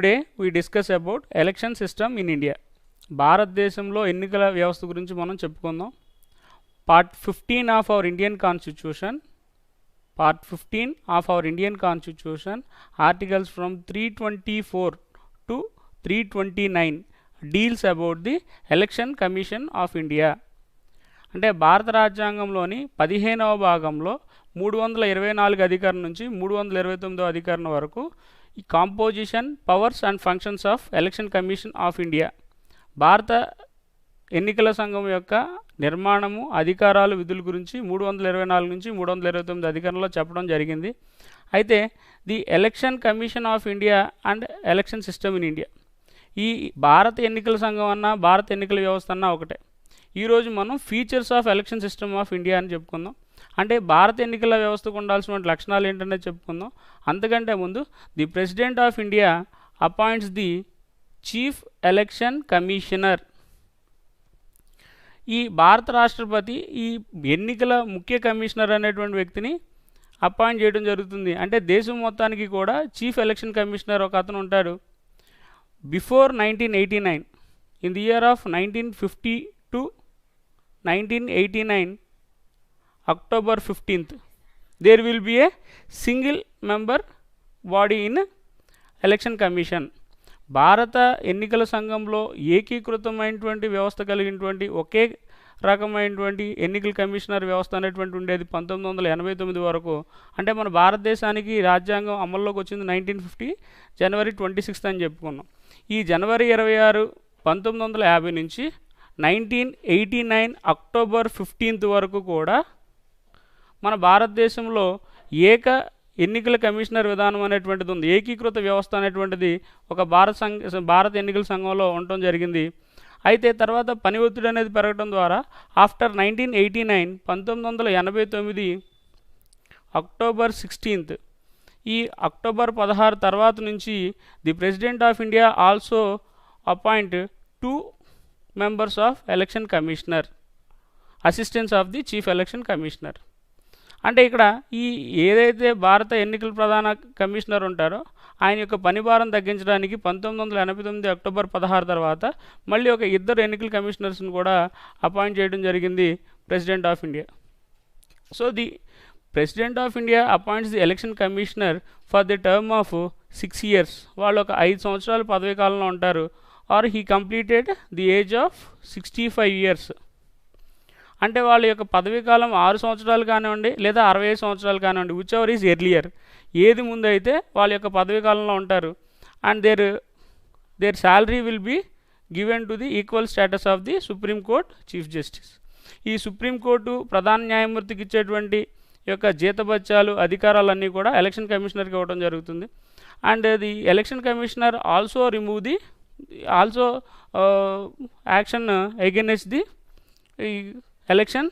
Today we discuss about election system in India. భారతదేశంలో ఎన్నికల వ్యవస్థ గురించి మనం చెప్పుకుందాం. Part 15 of our Indian constitution articles from 324 to 329 deals about the election commission of India. అంటే భారత రాజ్యాంగంలోని 15వ భాగంలో 324 అధికరణ నుంచి 329 అధికరణ వరకు ఈ composition, powers and functions of election commission of India, భారత ఎన్నికల సంఘం యొక్క నిర్మాణము, అధికారాలు, విధుల గురించి 324 నుంచి 329 అధికరణలో చెప్పడం జరిగింది. అయితే the election commission of India and election system in India, ఈ భారత ఎన్నికల సంఘం అన్నా భారత ఎన్నికల వ్యవస్థ అన్నా ఒకటే. ఈరోజు మనం features of election system of India అని చెప్పుకుందాం. అంటే భారత ఎన్నికల వ్యవస్థకు ఉండాల్సిన లక్షణాలు ఏంటనేది చెప్పుకుందాం. అంతకంటే ముందు the president of India appoints the chief election commissioner. ఈ భారత రాష్ట్రపతి ఈ ఎన్నికల ముఖ్య కమిషనర్ అనేటువంటి వ్యక్తిని అపాయింట్ చేయడం జరుగుతుంది. అంటే దేశం మొత్తానికి కూడా చీఫ్ ఎలక్షన్ కమిషనర్ ఒక అతను ఉంటాడు. Before 1989, in the year of 1950 to 1989 October 15th, there will be a single member body in election commission. భారత ఎన్నికల సంఘంలో ఏకీకృతమైనటువంటి వ్యవస్థ కలిగినటువంటి ఒకే రకమైనటువంటి ఎన్నికల కమిషనర్ వ్యవస్థ అనేటువంటి ఉండేది 1989 వరకు. అంటే మన భారతదేశానికి రాజ్యాంగం అమల్లోకి వచ్చింది 1950 జనవరి 26 అని చెప్పుకున్నాం. ఈ జనవరి 26, 1950 నుంచి 1989 October 15th వరకు కూడా మన భారతదేశంలో ఎన్నికల కమిషనర్ విధానం అనేటువంటిది ఉంది. ఏకీకృత వ్యవస్థ అనేటువంటిది ఒక భారత ఎన్నికల సంఘంలో ఉండటం జరిగింది. అయితే తర్వాత పని ఒత్తిడి అనేది పెరగడం ద్వారా ఆఫ్టర్ 1989 అక్టోబర్ 16th, ఈ అక్టోబర్ 16 తర్వాత నుంచి the president of India also appoint 2 members of election commissioner, assistants of the chief election commissioner. అంటే ఇక్కడ ఏదైతే భారత ఎన్నికల ప్రధాన కమిషనర్ ఉంటారో ఆయన యొక్క పనిభారం తగ్గించడానికి 1989 అక్టోబర్ 16 తర్వాత మళ్ళీ ఒక 2 ఎన్నికల కమిషనర్స్ని కూడా అపాయింట్ చేయడం జరిగింది president of India. So the president of India appoints the election commissioner for the term of 6 years. వాళ్ళు ఒక 5 సంవత్సరాలు పదవీ కాలంలో ఉంటారు. Or he completed the age of 65 years. అంటే వాళ్ళ యొక్క పదవీ కాలం 6 సంవత్సరాలు కానివ్వండి లేదా 65 సంవత్సరాలు కానివ్వండి, విచ్ ఎవర్ ఈజ్ ఎర్లియర్, ఏది ముందు అయితే వాళ్ళ యొక్క పదవీ కాలంలో ఉంటారు. And their salary will be given to the equal status of the supreme court chief justice. ఈ సుప్రీంకోర్టు ప్రధాన న్యాయమూర్తికి ఇచ్చేటువంటి యొక్క జీతభత్యాలు, అధికారాలన్నీ కూడా ఎలక్షన్ కమిషనర్కి ఇవ్వడం జరుగుతుంది. And the election commissioner also action against the election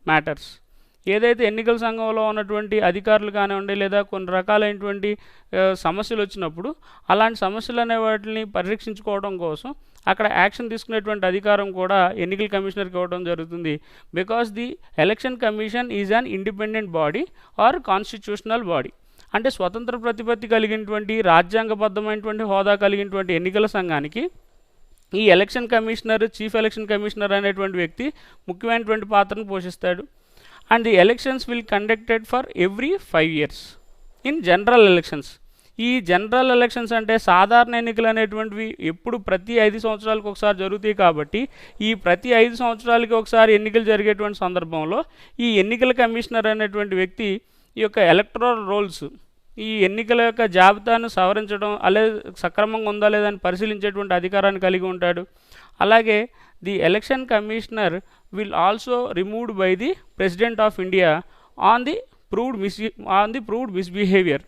matters. ఏదైతే ఎన్నికల సంఘంలో ఉన్నటువంటి అధికారులు కానివ్వండి లేదా కొన్ని రకాలైనటువంటి సమస్యలు వచ్చినప్పుడు అలాంటి సమస్యలు అనే వాటిని పరిరక్షించుకోవడం కోసం అక్కడ యాక్షన్ తీసుకునేటువంటి అధికారం కూడా ఎన్నికల కమిషనర్కి ఇవ్వడం జరుగుతుంది. Because the election commission is an independent body or constitutional body. అంటే స్వతంత్ర ప్రతిపత్తి కలిగినటువంటి రాజ్యాంగబద్ధమైనటువంటి హోదా కలిగినటువంటి ఎన్నికల సంఘానికి ఈ election commissioner, chief election commissioner అనేటువంటి వ్యక్తి ముఖ్యమైనటువంటి పాత్రను పోషిస్తాడు. And the elections will conducted for every 5 years in general elections. ఈ జనరల్ ఎలక్షన్స్ అంటే సాధారణ ఎన్నికలు అనేటువంటివి ఎప్పుడు ప్రతి 5 సంవత్సరాలకు ఒకసారి జరుగుతాయి. కాబట్టి ఈ ప్రతి 5 సంవత్సరాలకి ఒకసారి ఎన్నికలు జరిగేటువంటి సందర్భంలో ఈ ఎన్నికల కమిషనర్ అనేటువంటి వ్యక్తి ఈ యొక్క ఎలక్టరల్ రోల్స్, ఈ ఎన్నికల యొక్క జాబితాను సవరించడం అలాగే సక్రమంగా ఉందా లేదా అని పరిశీలించేటువంటి అధికారాన్ని కలిగి ఉంటాడు. అలాగే the election commissioner will also removed by the president of India on the proved misbehaviour.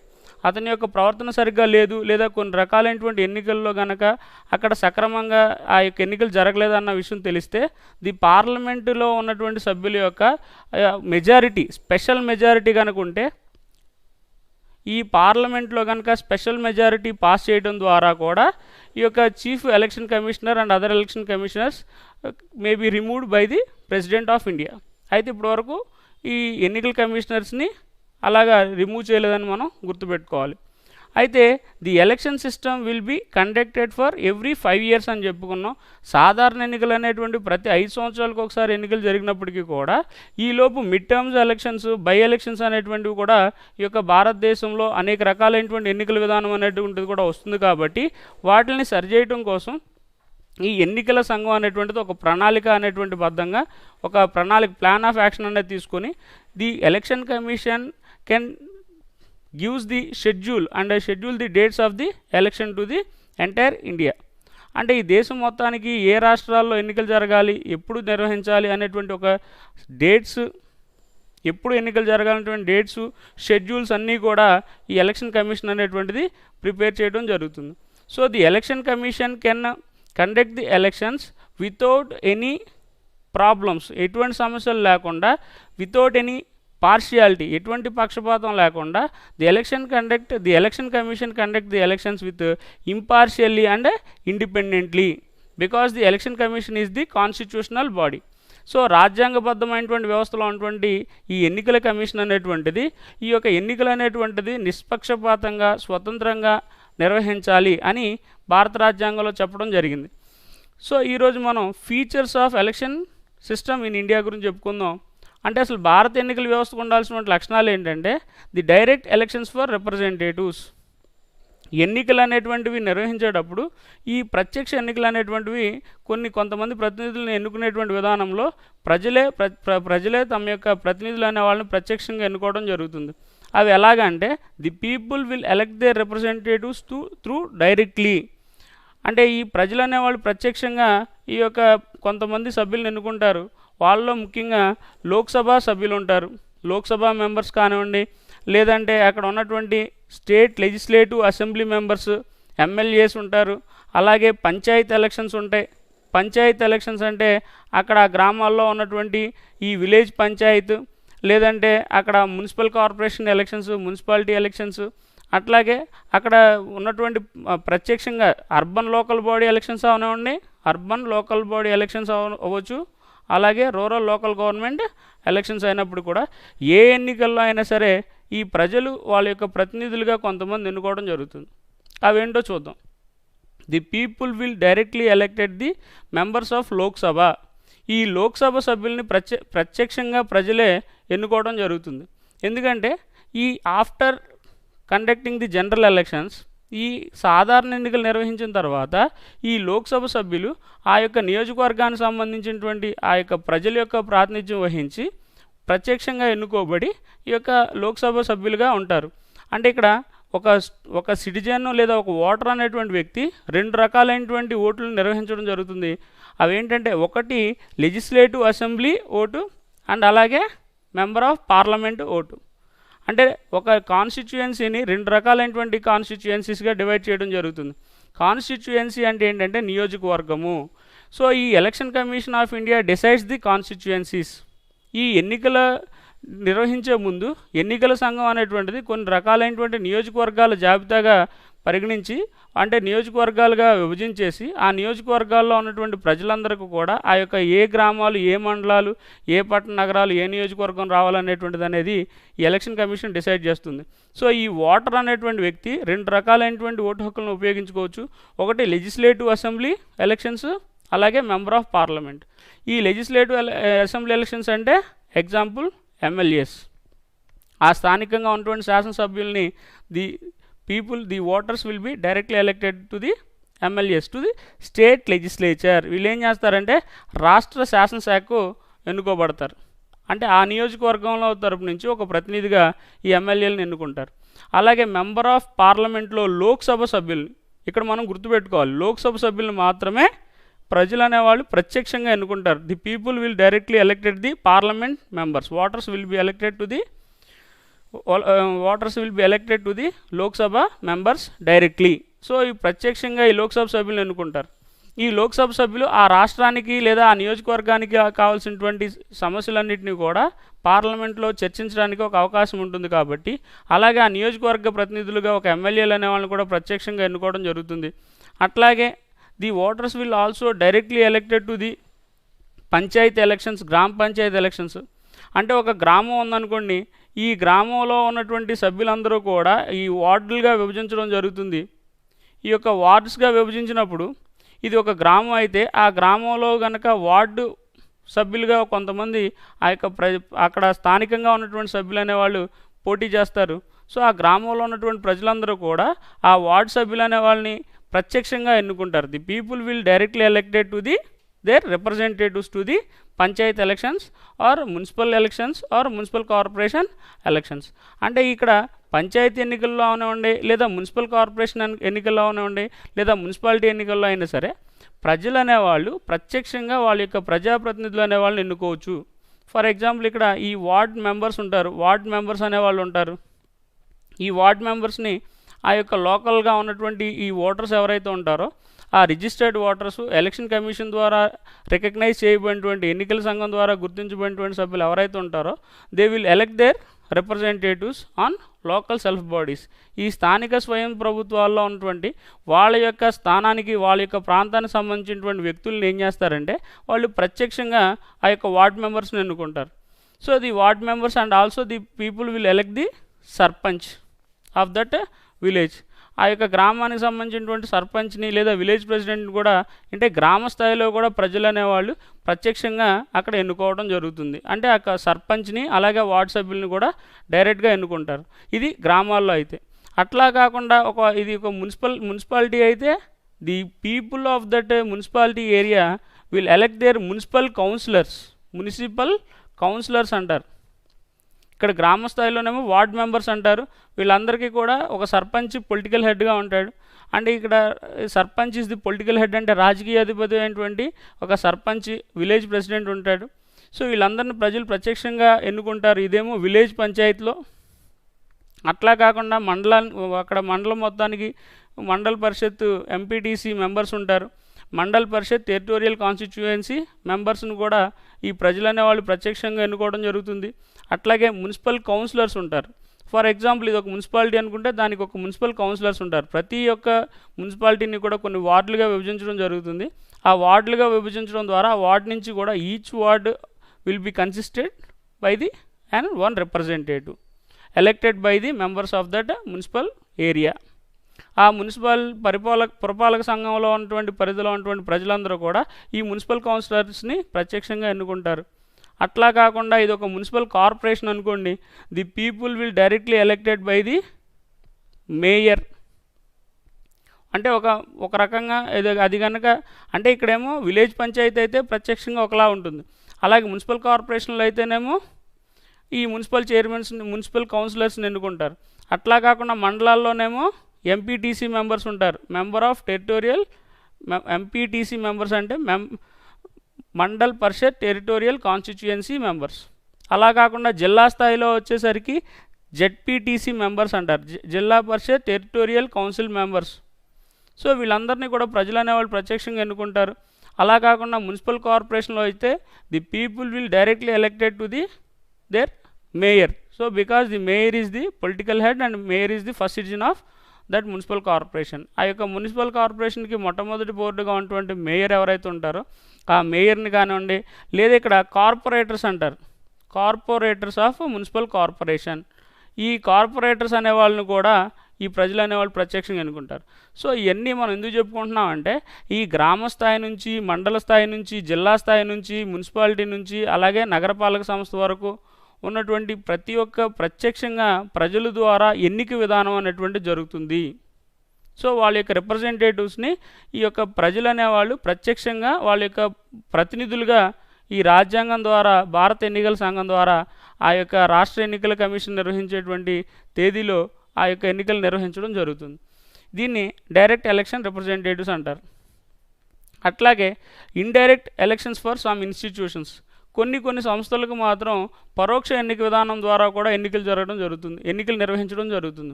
అతని యొక్క ప్రవర్తన సరిగ్గా లేదు లేదా కొన్ని రకాలైనటువంటి ఎన్నికల్లో కనుక అక్కడ సక్రమంగా ఆ యొక్క ఎన్నికలు జరగలేదన్న విషయం తెలిస్తే ది పార్లమెంటులో ఉన్నటువంటి సభ్యుల యొక్క మెజారిటీ, స్పెషల్ మెజారిటీ కనుక ఉంటే ఈ పార్లమెంట్లో కనుక స్పెషల్ మెజారిటీ పాస్ చేయడం ద్వారా కూడా ఈ యొక్క chief election commissioner and other election commissioners may be removed by the president of India. అయితే ఇప్పటివరకు ఈ ఎన్నికల కమిషనర్స్ని అలాగా రిమూవ్ చేయలేదని మనం గుర్తుపెట్టుకోవాలి. అయితే the election system will be conducted for every 5 years అని చెప్పుకున్నాం. సాధారణ ఎన్నికలు అనేటువంటి ప్రతి 5 సంవత్సరాలకు ఒకసారి ఎన్నికలు జరిగినప్పటికీ కూడా ఈలోపు mid terms elections, by elections అనేటువంటివి కూడా ఈ యొక్క భారతదేశంలో అనేక రకాలైనటువంటి ఎన్నికల విధానం అనేటువంటిది కూడా వస్తుంది. కాబట్టి వాటిని సరిచేయటం కోసం ఈ ఎన్నికల సంఘం అనేటువంటిది ఒక ప్రణాళిక అనేటువంటి బద్ధంగా ఒక ప్రణాళిక ప్లాన్ ఆఫ్ యాక్షన్ అనేది తీసుకొని the election commission can gives the schedule and schedule the dates of the election to the entire India. అంటే ఈ దేశం మొత్తానికి ఏ రాష్ట్రాల్లో ఎన్నికలు జరగాలి, ఎప్పుడు నిర్వహించాలి అనేటువంటి ఒక డేట్స్, ఎప్పుడు ఎన్నికలు జరగాలనేటువంటి డేట్స్, షెడ్యూల్స్ అన్నీ కూడా ఈ ఎలక్షన్ కమిషన్ అనేటువంటిది ప్రిపేర్ చేయడం జరుగుతుంది. So the election commission can conduct the elections without any problems, ఎటువంటి సమస్యలు లేకుండా, వితౌట్ ఎనీ పార్షియాలిటీ, ఎటువంటి పక్షపాతం లేకుండా the election commission conduct the elections with impartially and independently because the election commission is the constitutional body. So రాజ్యాంగబద్ధమైనటువంటి వ్యవస్థలో ఉన్నటువంటి ఈ ఎన్నికల కమిషన్ అనేటువంటిది ఈ యొక్క ఎన్నికలు అనేటువంటిది నిష్పక్షపాతంగా, స్వతంత్రంగా నిర్వహించాలి అని భారత రాజ్యాంగంలో చెప్పడం జరిగింది. సో ఈరోజు మనం features of election system in India గురించి చెప్పుకుందాం. అంటే అసలు భారత ఎన్నికల వ్యవస్థకు ఉండాల్సినటువంటి లక్షణాలు ఏంటంటే the direct elections for representatives. ఎన్నికలు అనేటువంటివి నిర్వహించేటప్పుడు ఈ ప్రత్యక్ష ఎన్నికలు అనేటువంటివి కొంతమంది ప్రతినిధులను ఎన్నుకునేటువంటి విధానంలో ప్రజలే తమ యొక్క ప్రతినిధులు అనే వాళ్ళని ప్రత్యక్షంగా ఎన్నుకోవడం జరుగుతుంది. అవి ఎలాగంటే the people will elect their representatives through directly. అంటే ఈ ప్రజలు అనేవాళ్ళు ప్రత్యక్షంగా ఈ యొక్క కొంతమంది సభ్యులను ఎన్నుకుంటారు. వాళ్ళలో ముఖ్యంగా లోక్సభ సభ్యులు ఉంటారు, లోక్సభ మెంబర్స్ కానివ్వండి, లేదంటే అక్కడ ఉన్నటువంటి state legislative assembly members, MLAs ఉంటారు. అలాగే పంచాయత్ ఎలక్షన్స్ ఉంటాయి. పంచాయత్ ఎలక్షన్స్ అంటే అక్కడ గ్రామాల్లో ఉన్నటువంటి ఈ విలేజ్ పంచాయత్, లేదంటే అక్కడ municipal corporation elections, municipality elections, అట్లాగే అక్కడ ఉన్నటువంటి ప్రత్యక్షంగా అర్బన్ లోకల్ బాడీ ఎలక్షన్స్ అవనివ్వండి, అర్బన్ లోకల్ బాడీ ఎలక్షన్స్ అవ్వచ్చు, అలాగే రూరల్ లోకల్ గవర్నమెంట్ ఎలక్షన్స్ అయినప్పుడు కూడా ఏ ఎన్నికల్లో అయినా సరే ఈ ప్రజలు వాళ్ళ యొక్క ప్రతినిధులుగా కొంతమంది ఎన్నుకోవడం జరుగుతుంది. అవేంటో చూద్దాం. The people will directly elected the members of Lok Sabha. ఈ లోక్సభ సభ్యుల్ని ప్రత్యక్షంగా ప్రజలే ఎన్నుకోవడం జరుగుతుంది. ఎందుకంటే ఈ after conducting the general elections, ఈ సాధారణ ఎన్నికలు నిర్వహించిన తర్వాత ఈ లోక్సభ సభ్యులు ఆ యొక్క నియోజకవర్గానికి సంబంధించినటువంటి ఆ యొక్క ప్రజల యొక్క ప్రాతినిధ్యం వహించి ప్రత్యక్షంగా ఎన్నుకోబడి ఈ యొక్క లోక్సభ సభ్యులుగా ఉంటారు. అంటే ఇక్కడ ఒక సిటిజన్ లేదా ఒక ఓటర్ అనేటువంటి వ్యక్తి 2 రకాలైనటువంటి ఓట్లను నిర్వహించడం జరుగుతుంది. అవేంటంటే ఒకటి లెజిస్లేటివ్ అసెంబ్లీ ఓటు అండ్ అలాగే మెంబర్ ఆఫ్ పార్లమెంట్ ఓటు. అంటే ఒక కాన్స్టిట్యుయెన్సీని 2 రకాలైనటువంటి కాన్స్టిట్యుయెన్సీస్గా డివైడ్ చేయడం జరుగుతుంది. కాన్స్టిట్యుయెన్సీ అంటే ఏంటంటే నియోజకవర్గము. సో ఈ election commission of India decides the constituencies. ఈ ఎన్నికల నిర్వహించే ముందు ఎన్నికల సంఘం అనేటువంటిది కొన్ని రకాలైనటువంటి నియోజకవర్గాల జాబితాగా పరిగణించి, అంటే నియోజకవర్గాలుగా విభజించేసి ఆ నియోజకవర్గాల్లో ఉన్నటువంటి ప్రజలందరికీ కూడా ఆ యొక్క ఏ గ్రామాలు, ఏ మండలాలు, ఏ పట్టణ నగరాలు, ఏ నియోజకవర్గం రావాలనేటువంటిది అనేది ఈ ఎలక్షన్ కమిషన్ డిసైడ్ చేస్తుంది. సో ఈ ఓటర్ అనేటువంటి వ్యక్తి 2 రకాలైనటువంటి ఓటు హక్కులను ఉపయోగించుకోవచ్చు. ఒకటి లెజిస్లేటివ్ అసెంబ్లీ ఎలక్షన్స్, అలాగే మెంబర్ ఆఫ్ పార్లమెంట్. ఈ లెజిస్లేటివ్ అసెంబ్లీ ఎలక్షన్స్ అంటే ఎగ్జాంపుల్ ఎమ్మెల్యేస్. ఆ స్థానికంగా ఉన్నటువంటి శాసనసభ్యుల్ని the voters will be directly elected to the MLAs to the state legislature. వీళ్ళు ఏం చేస్తారంటే రాష్ట్ర శాసనశాఖకు ఎన్నుకోబడతారు. అంటే ఆ నియోజకవర్గంలో తరపు నుంచి ఒక ప్రతినిధిగా ఈ ఎమ్మెల్యేలను ఎన్నుకుంటారు. అలాగే మెంబర్ ఆఫ్ పార్లమెంట్లో లోక్సభ సభ్యుల్ని, ఇక్కడ మనం గుర్తుపెట్టుకోవాలి, లోక్సభ సభ్యులను మాత్రమే ప్రజలు అనేవాళ్ళు ప్రత్యక్షంగా ఎన్నుకుంటారు. The people will directly elected the parliament members. Voters will be elected to the Lok Sabha members directly. So ఈ ప్రత్యక్షంగా ఈ లోక్సభ సభ్యులను ఎన్నుకుంటారు. ఈ లోక్సభ సభ్యులు ఆ రాష్ట్రానికి లేదా ఆ నియోజకవర్గానికి కావాల్సినటువంటి సమస్యలన్నింటినీ కూడా పార్లమెంట్లో చర్చించడానికి ఒక అవకాశం ఉంటుంది. కాబట్టి అలాగే ఆ నియోజకవర్గ ప్రతినిధులుగా ఒక ఎమ్మెల్యేలు అనే వాళ్ళని కూడా ప్రత్యక్షంగా ఎన్నుకోవడం జరుగుతుంది. అట్లాగే the voters will also directly elected to the panchayat elections, గ్రామ పంచాయతీ ఎలక్షన్స్. అంటే ఒక గ్రామం ఉందనుకోండి, ఈ గ్రామంలో ఉన్నటువంటి సభ్యులందరూ కూడా ఈ వార్డులుగా విభజించడం జరుగుతుంది. ఈ యొక్క వార్డ్స్గా విభజించినప్పుడు ఇది ఒక గ్రామం అయితే ఆ గ్రామంలో కనుక వార్డు సభ్యులుగా కొంతమంది ఆ యొక్క అక్కడ స్థానికంగా ఉన్నటువంటి సభ్యులు అనేవాళ్ళు పోటీ చేస్తారు. సో ఆ గ్రామంలో ఉన్నటువంటి ప్రజలందరూ కూడా ఆ వార్డు సభ్యులు అనే వాళ్ళని ప్రత్యక్షంగా ఎన్నుకుంటారు. The people will directly elected to the their representatives to the panchayat elections or municipal elections or municipal corporation elections. అంటే ఇక్కడ పంచాయతీ ఎన్నికల్లో అవనివ్వండి, లేదా మున్సిపల్ కార్పొరేషన్ ఎన్నికల్లో అవనివ్వండి, లేదా మున్సిపాలిటీ ఎన్నికల్లో అయినా సరే ప్రజలు అనేవాళ్ళు ప్రత్యక్షంగా వాళ్ళ యొక్క ప్రజాప్రతినిధులు అనేవాళ్ళని ఎన్నుకోవచ్చు. ఫర్ ఎగ్జాంపుల్ ఇక్కడ ఈ వార్డ్ మెంబర్స్ ఉంటారు, వార్డ్ మెంబర్స్ అనేవాళ్ళు ఉంటారు. ఈ వార్డ్ మెంబర్స్ని ఆ యొక్క లోకల్గా ఉన్నటువంటి ఈ ఓటర్స్ ఎవరైతే ఉంటారో ఆ రిజిస్టర్డ్ ఓటర్స్ ఎలక్షన్ కమిషన్ ద్వారా రికగ్నైజ్ చేయబడినటువంటి ఎన్నికల సంఘం ద్వారా గుర్తించబడినటువంటి సభ్యులు ఎవరైతే ఉంటారో they will elect their representatives on local self bodies. ఈ స్థానిక స్వయం ప్రభుత్వాల్లో ఉన్నటువంటి వాళ్ళ యొక్క స్థానానికి వాళ్ళ యొక్క ప్రాంతానికి సంబంధించినటువంటి వ్యక్తులను ఏం చేస్తారంటే వాళ్ళు ప్రత్యక్షంగా ఆ యొక్క వార్డ్ మెంబర్స్ని ఎన్నుకుంటారు. So the ward members and also the people will elect the sarpanch of that village. ఆ యొక్క గ్రామానికి సంబంధించినటువంటి సర్పంచ్ని లేదా విలేజ్ ప్రెసిడెంట్ని కూడా అంటే గ్రామ స్థాయిలో కూడా ప్రజలు అనేవాళ్ళు ప్రత్యక్షంగా అక్కడ ఎన్నుకోవడం జరుగుతుంది. అంటే ఆ సర్పంచ్ని అలాగే వార్డు సభ్యుల్ని కూడా డైరెక్ట్గా ఎన్నుకుంటారు. ఇది గ్రామాల్లో అయితే. అట్లా కాకుండా ఇది ఒక మున్సిపాలిటీ అయితే the people of that municipality area will elect their municipal councillors అంటారు. ఇక్కడ గ్రామ స్థాయిలోనేమో వార్డ్ మెంబర్స్ అంటారు. వీళ్ళందరికీ కూడా ఒక సర్పంచ్ పొలిటికల్ హెడ్గా ఉంటాడు. అంటే ఇక్కడ sarpanch is the political head, అంటే రాజకీయ అధిపతి అయినటువంటి ఒక సర్పంచ్ విలేజ్ ప్రెసిడెంట్ ఉంటాడు. సో వీళ్ళందరినీ ప్రజలు ప్రత్యక్షంగా ఎన్నుకుంటారు. ఇదేమో విలేజ్ పంచాయతీలో. అట్లా కాకుండా అక్కడ మండలం మొత్తానికి మండల పరిషత్ ఎంపీటీసీ మెంబర్స్ ఉంటారు. మండల్ పరిషత్ టెరిటోరియల్ కాన్స్టిట్యుయెన్సీ మెంబర్స్ను కూడా ఈ ప్రజలు అనేవాళ్ళు ప్రత్యక్షంగా ఎన్నుకోవడం జరుగుతుంది. అట్లాగే మున్సిపల్ కౌన్సిలర్స్ ఉంటారు. ఫర్ ఎగ్జాంపుల్ ఇది ఒక మున్సిపాలిటీ అనుకుంటే దానికి ఒక మున్సిపల్ కౌన్సిలర్స్ ఉంటారు. ప్రతి ఒక్క మున్సిపాలిటీని కూడా కొన్ని వార్డులుగా విభజించడం జరుగుతుంది. ఆ వార్డులుగా విభజించడం ద్వారా ఆ వార్డు నుంచి కూడా each ward will be consisted by the and one representative elected by the members of that municipal area. ఆ మున్సిపల్ పురపాలక సంఘంలో ఉన్నటువంటి పరిధిలో ఉన్నటువంటి ప్రజలందరూ కూడా ఈ మున్సిపల్ కౌన్సిలర్స్ని ప్రత్యక్షంగా ఎన్నుకుంటారు. అట్లా కాకుండా ఇది ఒక మున్సిపల్ కార్పొరేషన్ అనుకోండి, the people will directly elected by the mayor. అంటే ఒక రకంగా అది కనుక అంటే ఇక్కడేమో విలేజ్ పంచాయతీ అయితే ప్రత్యక్షంగా ఒకలా ఉంటుంది. అలాగే మున్సిపల్ కార్పొరేషన్లో అయితేనేమో ఈ మున్సిపల్ చైర్మన్స్ని మున్సిపల్ కౌన్సిలర్స్ని ఎన్నుకుంటారు. అట్లా కాకుండా మండలాల్లోనేమో ఎంపీటీసీ మెంబర్స్ ఉంటారు. Member of territorial MPTC members అంటే మండల్ పరిషత్ టెరిటోరియల్ కాన్స్టిట్యుయెన్సీ మెంబర్స్. అలా కాకుండా జిల్లా స్థాయిలో వచ్చేసరికి జెడ్పీటీసీ మెంబర్స్ అంటారు, జిల్లా పరిషత్ టెరిటోరియల్ కౌన్సిల్ మెంబర్స్. సో వీళ్ళందరినీ కూడా ప్రజలు అనేవాళ్ళు ప్రత్యక్షంగా ఎన్నుకుంటారు. అలా కాకుండా మున్సిపల్ కార్పొరేషన్లో అయితే the people will directly elected to the their mayor. So because the mayor is the political head and mayor is the first citizen of that municipal corporation. ఆ యొక్క మున్సిపల్ కార్పొరేషన్కి మొట్టమొదటి బోర్డుగా ఉన్నటువంటి మేయర్ ఎవరైతే ఉంటారో ఆ మేయర్ని కానివ్వండి, లేదా ఇక్కడ కార్పొరేటర్స్ అంటారు, కార్పొరేటర్స్ ఆఫ్ మున్సిపల్ కార్పొరేషన్. ఈ కార్పొరేటర్స్ అనే వాళ్ళని కూడా ఈ ప్రజలు అనేవాళ్ళు ప్రత్యక్షంగా ఎన్నుకుంటారు. సో ఇవన్నీ మనం ఎందుకు చెప్పుకుంటున్నాం అంటే ఈ గ్రామ స్థాయి నుంచి, మండల స్థాయి నుంచి, జిల్లా స్థాయి నుంచి, మున్సిపాలిటీ నుంచి, అలాగే నగరపాలక సంస్థ వరకు ఉన్నటువంటి ప్రతి ఒక్క ప్రత్యక్షంగా ప్రజల ద్వారా ఎన్నిక విధానం అనేటువంటి జరుగుతుంది. సో వాళ్ళ యొక్క రిప్రజెంటేటివ్స్ని ఈ యొక్క ప్రజలు అనేవాళ్ళు ప్రత్యక్షంగా వాళ్ళ యొక్క ప్రతినిధులుగా ఈ రాజ్యాంగం ద్వారా, భారత ఎన్నికల సంఘం ద్వారా ఆ యొక్క రాష్ట్ర ఎన్నికల కమిషన్ నిర్వహించేటువంటి తేదీలో ఆ యొక్క ఎన్నికలు నిర్వహించడం జరుగుతుంది. దీన్ని డైరెక్ట్ ఎలక్షన్ రిప్రజెంటేటివ్స్ అంటారు. అట్లాగే indirect elections for some institutions. కొన్ని సంస్థలకు మాత్రం పరోక్ష ఎన్నిక విధానం ద్వారా కూడా ఎన్నికలు నిర్వహించడం జరుగుతుంది.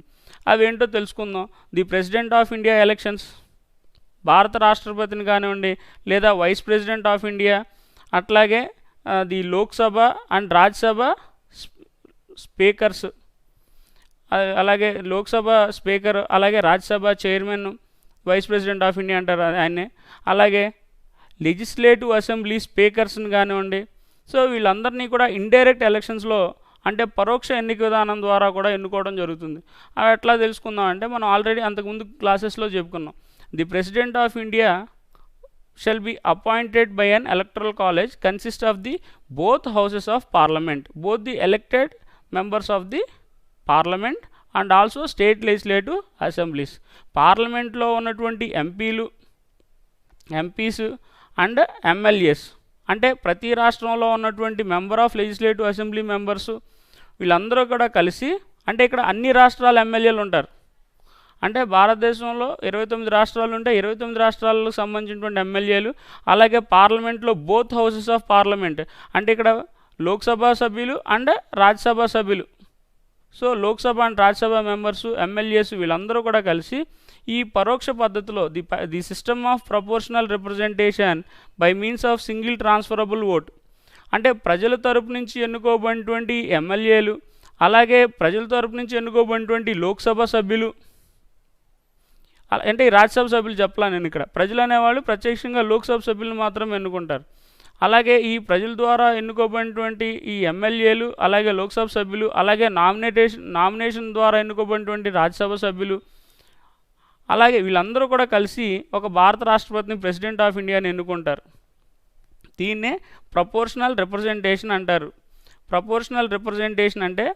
అవేంటో తెలుసుకుందాం. The president of India elections, భారత రాష్ట్రపతిని కానివ్వండి, లేదా వైస్ ప్రెసిడెంట్ ఆఫ్ ఇండియా, అట్లాగే the Lok Sabha and Rajya Sabha speakers, అలాగే లోక్సభ స్పీకర్, అలాగే Rajya Sabha chairman vice president of India అంటారు ఆయన్నే, అలాగే లెజిస్లేటివ్ అసెంబ్లీ స్పీకర్స్ని కానివ్వండి. సో వీళ్ళందరినీ కూడా ఇండైరెక్ట్ ఎలక్షన్స్లో అంటే పరోక్ష ఎన్నిక విధానం ద్వారా కూడా ఎన్నుకోవడం జరుగుతుంది. అవి ఎట్లా తెలుసుకుందాం అంటే మనం ఆల్రెడీ అంతకుముందు క్లాసెస్లో చెప్పుకున్నాం. The president of India shall be appointed by an electoral college consist of the both houses of parliament, both the elected members of the parliament and also state legislative assemblies. పార్లమెంట్లో ఉన్నటువంటి MPs and MLAs అంటే ప్రతి రాష్ట్రంలో ఉన్నటువంటి member of legislative assembly members వీళ్ళందరూ కూడా కలిసి, అంటే ఇక్కడ అన్ని రాష్ట్రాల ఎమ్మెల్యేలు ఉంటారు. అంటే భారతదేశంలో 29 రాష్ట్రాలు ఉంటే 29 రాష్ట్రాలకు సంబంధించినటువంటి ఎమ్మెల్యేలు, అలాగే పార్లమెంట్లో బోత్ హౌసెస్ ఆఫ్ పార్లమెంట్ అంటే ఇక్కడ లోక్సభ సభ్యులు అండ్ రాజ్యసభ సభ్యులు. So Lok Sabha and Rajya Sabha members MLAs వీళ్ళందరూ కూడా కలిసి ఈ పరోక్ష పద్ధతిలో the system of proportional representation by means of single transferable vote అంటే ప్రజల తరపు నుంచి ఎన్నుకోబడినటువంటి ఎమ్మెల్యేలు, అలాగే ప్రజల తరపు నుంచి ఎన్నుకోబడినటువంటి లోక్సభ సభ్యులు, అంటే ఈ రాజ్యసభ సభ్యులు చెప్పాలా నేను ఇక్కడ, ప్రజలు అనేవాళ్ళు ప్రత్యక్షంగా లోక్సభ సభ్యులను మాత్రమే ఎన్నుకుంటారు. అలాగే ఈ ప్రజల ద్వారా ఎన్నుకోబడినటువంటి ఈ ఎమ్మెల్యేలు, అలాగే లోక్సభ సభ్యులు, అలాగే నామినేషన్ ద్వారా ఎన్నుకోబడినటువంటి రాజ్యసభ సభ్యులు, అలాగే వీళ్ళందరూ కూడా కలిసి ఒక భారత రాష్ట్రపతిని ప్రెసిడెంట్ ఆఫ్ ఇండియాని ఎన్నుకుంటారు. దీన్నే ప్రపోర్షనల్ రిప్రజెంటేషన్ అంటారు. ప్రపోర్షనల్ రిప్రజెంటేషన్ అంటే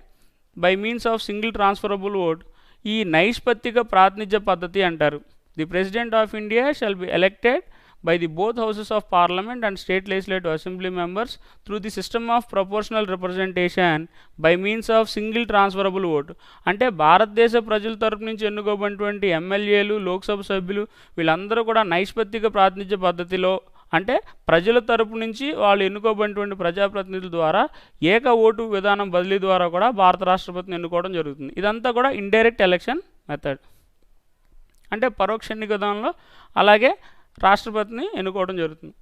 by means of single transferable vote ఈ నైష్పత్తిక ప్రాతినిధ్య పద్ధతి అంటారు. The president of India shall be elected by the both houses of parliament and state legislative assembly members through the system of proportional representation by means of single transferable vote. అంటే భారతదేశ ప్రజల తరపు నుంచి ఎన్నుకోబడినటువంటి ఎమ్మెల్యేలు, లోక్సభ సభ్యులు వీళ్ళందరూ కూడా నైష్పత్తిక ప్రాతినిధ్య పద్ధతిలో అంటే ప్రజల తరపు నుంచి వాళ్ళు ఎన్నుకోబడినటువంటి ప్రజాప్రతినిధుల ద్వారా ఏక ఓటు విధానం బదిలీ ద్వారా కూడా భారత రాష్ట్రపతిని ఎన్నుకోవడం జరుగుతుంది. ఇదంతా కూడా ఇండైరెక్ట్ ఎలక్షన్ మెథడ్ అంటే పరోక్ష ఎన్నిక విధానంలో అలాగే రాష్ట్రపతిని ఎన్నుకోవడం జరుగుతుంది.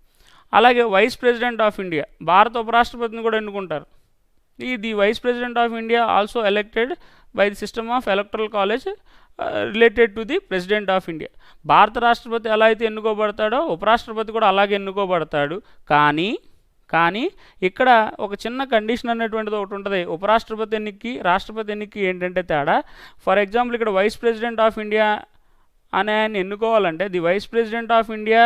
అలాగే వైస్ ప్రెసిడెంట్ ఆఫ్ ఇండియా భారత ఉపరాష్ట్రపతిని కూడా ఎన్నుకుంటారు. The vice president of India also elected by the system of electoral college related to the president of India. భారత రాష్ట్రపతి ఎలా అయితే ఎన్నుకోబడతాడో ఉపరాష్ట్రపతి కూడా అలాగే ఎన్నుకోబడతాడు. కానీ ఇక్కడ ఒక చిన్న కండిషన్ అనేటువంటిది ఒకటి ఉంటుంది. ఉపరాష్ట్రపతి ఎన్నికకి రాష్ట్రపతి ఎన్నికకి ఏంటంటే తేడా. ఫర్ ఎగ్జాంపుల్ ఇక్కడ వైస్ ప్రెసిడెంట్ ఆఫ్ ఇండియా అనే ఆయన ఎన్నుకోవాలంటే the vice president of India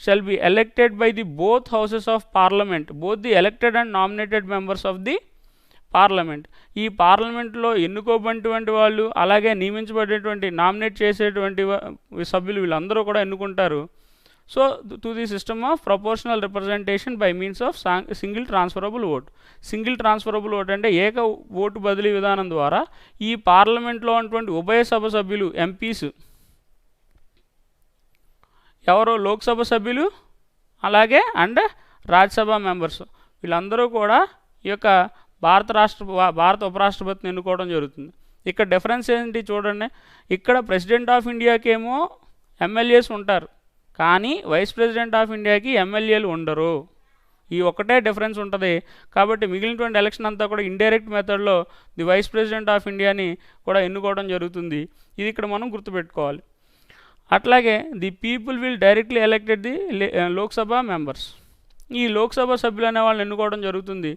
shall be elected by the both houses of parliament, both the elected and nominated members of the parliament. ఈ పార్లమెంట్లో ఎన్నుకోబడినటువంటి వాళ్ళు అలాగే నియమించబడేటువంటి నామినేట్ చేసేటువంటి సభ్యులు వీళ్ళందరూ కూడా ఎన్నుకుంటారు. So to the system of proportional representation by means of single transferable vote. Single transferable vote అంటే ఏక ఓటు బదిలీ విధానం ద్వారా ఈ పార్లమెంట్లో ఉన్నటువంటి ఉభయ సభ సభ్యులు ఎంపీస్ ఎవరో లోక్సభ సభ్యులు అలాగే అండ్ రాజ్యసభ మెంబర్స్ వీళ్ళందరూ కూడా ఈ యొక్క భారత ఉపరాష్ట్రపతిని ఎన్నుకోవడం జరుగుతుంది. ఇక్కడ డిఫరెన్స్ ఏంటి చూడండి. ఇక్కడ ప్రెసిడెంట్ ఆఫ్ ఇండియాకి ఏమో ఎమ్మెల్యేస్ ఉంటారు, కానీ వైస్ ప్రెసిడెంట్ ఆఫ్ ఇండియాకి ఎమ్మెల్యేలు ఉండరు. ఈ ఒక్కటే డిఫరెన్స్ ఉంటుంది. కాబట్టి మిగిలినటువంటి ఎలక్షన్ అంతా కూడా ఇండైరెక్ట్ మెథడ్లో ది వైస్ ప్రెసిడెంట్ ఆఫ్ ఇండియాని కూడా ఎన్నుకోవడం జరుగుతుంది. ఇది ఇక్కడ మనం గుర్తుపెట్టుకోవాలి. అట్లాగే the people will directly elected the Lok Sabha members. ఈ లోక్సభ సభ్యులు అనే వాళ్ళని ఎన్నుకోవడం జరుగుతుంది.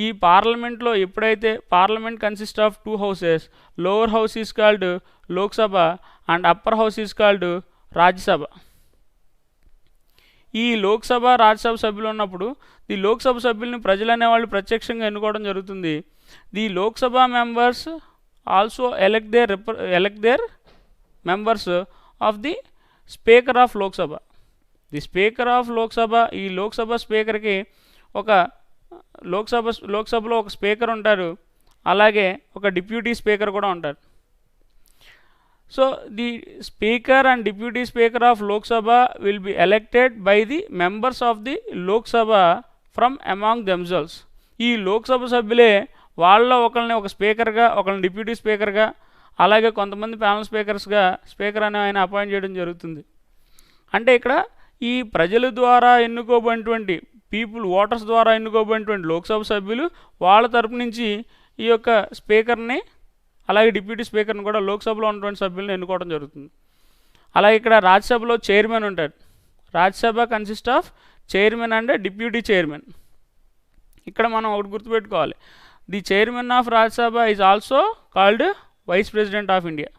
ఈ పార్లమెంట్లో ఎప్పుడైతే parliament consist of 2 houses, lower house is called Lok Sabha and upper house is called Rajya Sabha. ఈ లోక్సభ రాజ్యసభ సభ్యులు ఉన్నప్పుడు ఈ లోక్సభ సభ్యుల్ని ప్రజలు అనేవాళ్ళు ప్రత్యక్షంగా ఎన్నుకోవడం జరుగుతుంది. The Lok Sabha members also elect their members of the speaker of Lok Sabha. The speaker of Lok Sabha ఈ లోక్సభ స్పీకర్కి ఒక లోక్సభలో ఒక స్పీకర్ ఉంటారు, అలాగే ఒక డిప్యూటీ స్పీకర్ కూడా ఉంటారు. So the speaker and deputy speaker of Lok Sabha will be elected by the members of the Lok Sabha from among themselves. ఈ లోక్సభ సభ్యులే వాళ్ళలో ఒకరిని ఒక స్పీకర్గా, ఒకరిని డిప్యూటీ స్పీకర్గా, అలాగే కొంతమంది ప్యానల్ స్పీకర్ అనే ఆయన అపాయింట్ చేయడం జరుగుతుంది. అంటే ఇక్కడ ఈ ప్రజల ద్వారా ఎన్నుకోబడినటువంటి ఓటర్స్ ద్వారా ఎన్నుకోబడినటువంటి లోక్సభ సభ్యులు వాళ్ళ తరపు నుంచి ఈ యొక్క స్పీకర్ని అలాగే డిప్యూటీ స్పీకర్ని కూడా లోక్సభలో ఉన్నటువంటి సభ్యులను ఎన్నుకోవడం జరుగుతుంది. అలాగే ఇక్కడ రాజ్యసభలో చైర్మన్ ఉంటాడు. Rajya Sabha consist of chairman and deputy chairman. ఇక్కడ మనం ఒకటి గుర్తుపెట్టుకోవాలి. The chairman of Rajya Sabha is also called vice president of India.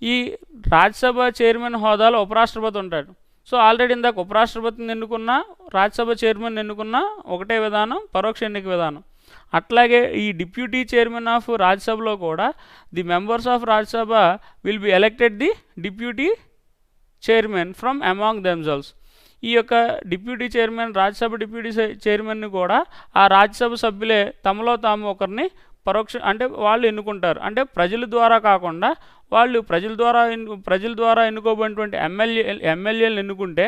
ఈ రాజ్యసభ చైర్మన్ హోదాలో ఉపరాష్ట్రపతి ఉంటాడు. సో ఆల్రెడీ ఇందాక ఉపరాష్ట్రపతిని ఎన్నుకున్న, రాజ్యసభ చైర్మన్ ఎన్నుకున్న ఒకటే విధానం, పరోక్ష ఎన్నిక విధానం. అట్లాగే ఈ డిప్యూటీ చైర్మన్ ఆఫ్ రాజ్యసభలో కూడా the members of Rajya Sabha will be elected the deputy chairman from among themselves. ఈ యొక్క డిప్యూటీ చైర్మన్, రాజ్యసభ డిప్యూటీ చైర్మన్ని కూడా ఆ రాజ్యసభ సభ్యులే తమలో తాము ఒకరిని పరోక్ష అంటే వాళ్ళు ఎన్నుకుంటారు. అంటే ప్రజల ద్వారా కాకుండా వాళ్ళు ప్రజల ద్వారా ఎన్నుకోబడినటువంటి ఎమ్మెల్యేలను ఎన్నుకుంటే,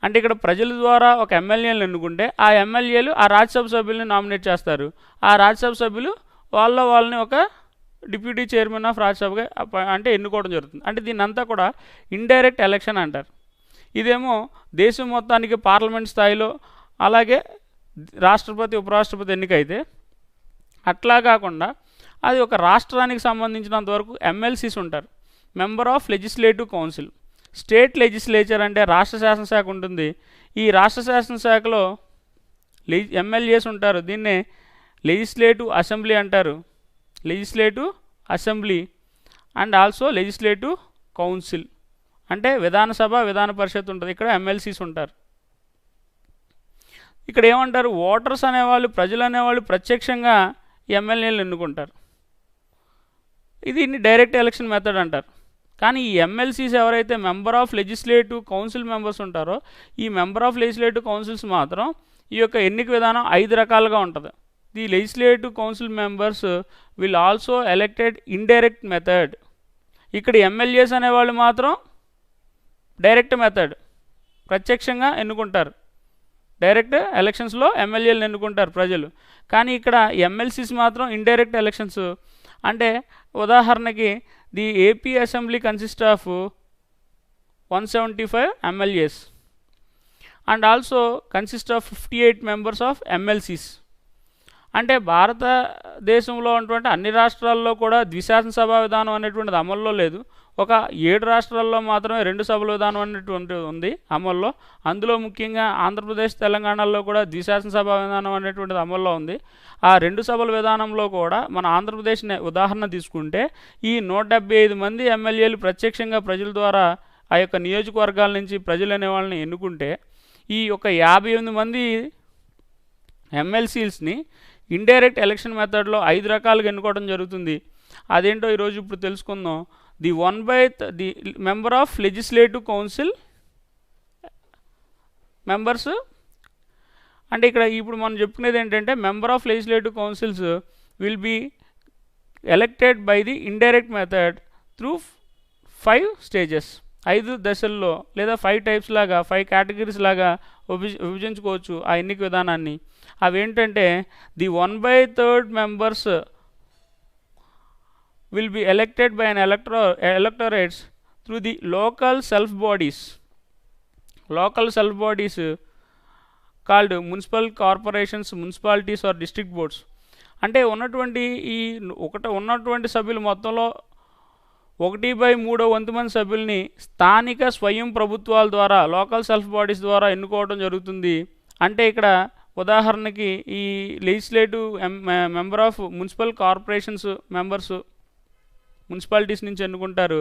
అంటే ఇక్కడ ప్రజల ద్వారా ఒక ఎమ్మెల్యేలను ఎన్నుకుంటే ఆ ఎమ్మెల్యేలు ఆ రాజ్యసభ సభ్యుల్ని నామినేట్ చేస్తారు. ఆ రాజ్యసభ సభ్యులు వాళ్ళని ఒక డిప్యూటీ చైర్మన్ ఆఫ్ రాజ్యసభగా అంటే ఎన్నుకోవడం జరుగుతుంది. అంటే దీన్ని అంతా కూడా ఇండైరెక్ట్ ఎలక్షన్ అంటారు. ఇదేమో దేశం మొత్తానికి పార్లమెంట్ స్థాయిలో, అలాగే రాష్ట్రపతి ఉపరాష్ట్రపతి ఎన్నికైతే, అట్లా కాకుండా అది ఒక రాష్ట్రానికి సంబంధించినంత వరకు ఎమ్మెల్సీస్ ఉంటారు, member of legislative council. State legislature అంటే రాష్ట్ర శాసనశాఖ ఉంటుంది. ఈ రాష్ట్ర శాసనశాఖలో ఎమ్మెల్యేస్ ఉంటారు. దీన్నే లెజిస్లేటివ్ అసెంబ్లీ అంటారు. Legislative assembly and also legislative council అంటే విధానసభ, విధాన పరిషత్ ఉంటుంది. ఇక్కడ ఎమ్మెల్సీస్ ఉంటారు. ఇక్కడ ఏమంటారు, ఓటర్స్ అనేవాళ్ళు, ప్రజలు అనేవాళ్ళు ప్రత్యక్షంగా ఎమ్మెల్యేలు ఎన్నుకుంటారు. ఇది డైరెక్ట్ ఎలక్షన్ మెథడ్ అంటారు. కానీ ఈ ఎమ్మెల్సీస్ ఎవరైతే member of legislative council members ఉంటారో, ఈ మెంబర్ ఆఫ్ లెజిస్లేటివ్ కౌన్సిల్స్ మాత్రం ఈ యొక్క ఎన్నిక విధానం 5 రకాలుగా ఉంటుంది. The legislative council members will also elected indirect method. ఇక్కడ ఎమ్మెల్యేస్ అనేవాళ్ళు మాత్రం డైరెక్ట్ మెథడ్, ప్రత్యక్షంగా ఎన్నుకుంటారు. డైరెక్ట్ ఎలక్షన్స్లో ఎమ్మెల్యేలను ఎన్నుకుంటారు ప్రజలు. కానీ ఇక్కడ ఎమ్మెల్సీస్ మాత్రం ఇండైరెక్ట్ ఎలక్షన్స్. అంటే ఉదాహరణకి the AP assembly consist of 175 MLAs and also consist of 58 members of MLCs. అంటే భారతదేశంలో ఉన్నటువంటి అన్ని రాష్ట్రాల్లో కూడా ద్విశాసనసభ విధానం అనేటువంటిది అమల్లో లేదు. ఒక 7 రాష్ట్రాల్లో మాత్రమే 2 సభల విధానం అనేటువంటిది ఉంది అమల్లో. అందులో ముఖ్యంగా ఆంధ్రప్రదేశ్, తెలంగాణలో కూడా ద్విశాసనసభ విధానం అనేటువంటిది అమల్లో ఉంది. ఆ 2 సభల విధానంలో కూడా మన ఆంధ్రప్రదేశ్ ఉదాహరణ తీసుకుంటే ఈ 175 మంది ఎమ్మెల్యేలు ప్రత్యక్షంగా ప్రజల ద్వారా ఆ యొక్క నియోజకవర్గాల నుంచి ప్రజలు అనే వాళ్ళని ఎన్నుకుంటే, ఈ యొక్క 58 మంది ఎమ్మెల్సీస్ని ఇండైరెక్ట్ ఎలక్షన్ మెథడ్లో 5 రకాలుగా ఎన్నుకోవడం జరుగుతుంది. అదేంటో ఈరోజు ఇప్పుడు తెలుసుకుందాం. The member of legislative council members అంటే ఇక్కడ ఇప్పుడు మనం చెప్పుకునేది ఏంటంటే, member of legislative councils will be elected by the indirect method through 5 stages. 5 దశల్లో లేదా 5 టైప్స్ లాగా, 5 కేటగిరీస్ లాగా విభజించుకోవచ్చు ఆ ఎన్నిక విధానాన్ని. అవేంటంటే, the 1/3 members will be elected by an electorates through the local self bodies called municipal corporations, municipalities or district boards. అంటే ఉన్నటువంటి సభ్యులు మొత్తంలో 1/3 వంతు మంది సభ్యుల్ని స్థానిక స్వయం ప్రభుత్వాల ద్వారా, లోకల్ సెల్ఫ్ బాడీస్ ద్వారా ఎన్నుకోవడం జరుగుతుంది. అంటే ఇక్కడ ఉదాహరణకి ఈ legislative member of municipal corporations members municipalities నుంచి ఎన్నుకుంటారు.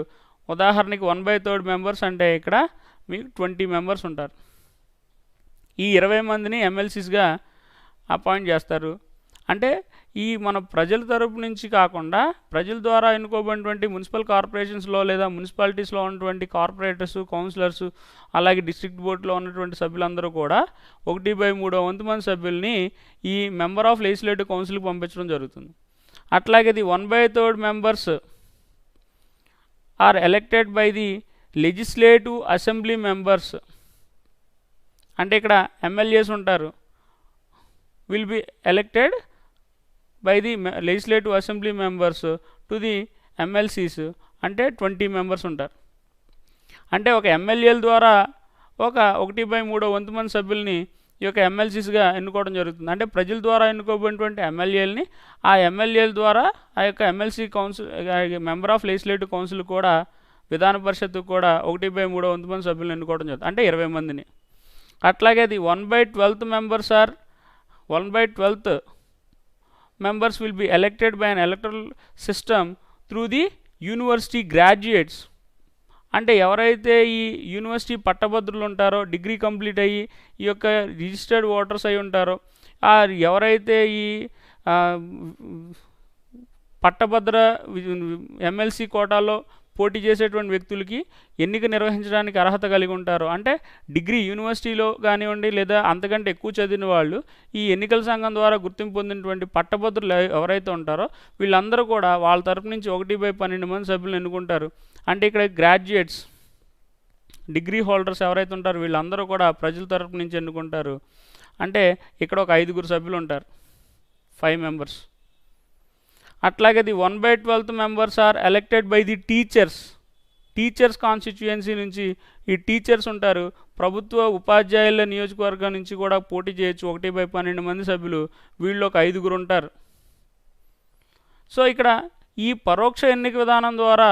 ఉదాహరణకి 1/3 మెంబర్స్ అంటే ఇక్కడ మీకు 20 మెంబర్స్ ఉంటారు. ఈ 20 మందిని ఎమ్మెల్సీస్గా అపాయింట్ చేస్తారు. అంటే ఈ మన ప్రజల తరపు నుంచి కాకుండా ప్రజల ద్వారా ఎన్నుకోబడినటువంటి మున్సిపల్ కార్పొరేషన్స్లో లేదా మున్సిపాలిటీస్లో ఉన్నటువంటి కార్పొరేటర్స్, కౌన్సిలర్స్, అలాగే డిస్ట్రిక్ట్ బోర్డులో ఉన్నటువంటి సభ్యులందరూ కూడా 1/3 వంతు మంది సభ్యుల్ని ఈ మెంబర్ ఆఫ్ లెజిస్లేటివ్ కౌన్సిల్కి పంపించడం జరుగుతుంది. అట్లాగే the 1/3 members are elected by the legislative assembly members. అంటే ఇక్కడ ఎమ్మెల్యేస్ ఉంటారు, will be elected by the legislative assembly members to the MLCs. అంటే 20 మెంబర్స్ ఉంటారు. అంటే ఒక ఎమ్మెల్యేల ద్వారా ఒక 1/3 వంతు మంది సభ్యుల్ని ఈ యొక్క ఎమ్మెల్సీస్గా ఎన్నుకోవడం జరుగుతుంది. అంటే ప్రజల ద్వారా ఎన్నుకోబడినటువంటి ఎమ్మెల్యేలని ఆ ఎమ్మెల్యేల ద్వారా ఆ యొక్క MLC council member of legislative council కూడా, విధాన పరిషత్తు కూడా 1/3 వంతు మంది సభ్యులను ఎన్నుకోవడం జరుగుతుంది. అంటే 20 మందిని. అట్లాగే the 1/12 members or 1/12 members will be elected by an electoral system through the university graduates. అంటే ఎవరైతే ఈ యూనివర్సిటీ పట్టభద్రులు ఉంటారో, డిగ్రీ కంప్లీట్ అయ్యి ఈ యొక్క రిజిస్టర్డ్ ఓటర్స్ అయి ఉంటారో, ఎవరైతే ఈ పట్టభద్ర ఎమ్మెల్సీ కోటాలో పోటీ చేసేటువంటి వ్యక్తులకి ఎన్నిక నిర్వహించడానికి అర్హత కలిగి ఉంటారు. అంటే డిగ్రీ యూనివర్సిటీలో కానివ్వండి లేదా అంతకంటే ఎక్కువ చదివిన వాళ్ళు ఈ ఎన్నికల సంఘం ద్వారా గుర్తింపు పొందినటువంటి పట్టభద్రులు ఎవరైతే ఉంటారో వీళ్ళందరూ కూడా వాళ్ళ తరపు నుంచి 1/12 మంది సభ్యులను ఎన్నుకుంటారు. అంటే ఇక్కడ గ్రాడ్యుయేట్స్, డిగ్రీ హోల్డర్స్ ఎవరైతే ఉంటారో వీళ్ళందరూ కూడా ప్రజల తరపు నుంచి ఎన్నుకుంటారు. అంటే ఇక్కడ ఒక 5 సభ్యులు ఉంటారు, 5 మెంబర్స్. అట్లాగే the 1/12 members are elected by the teachers constituency నుంచి ఈ టీచర్స్ ఉంటారు. ప్రభుత్వ ఉపాధ్యాయుల నియోజకవర్గం నుంచి కూడా పోటీ చేయొచ్చు, 1/12 మంది సభ్యులు. వీళ్ళు ఒక 5 ఉంటారు. సో ఇక్కడ ఈ పరోక్ష ఎన్నిక విధానం ద్వారా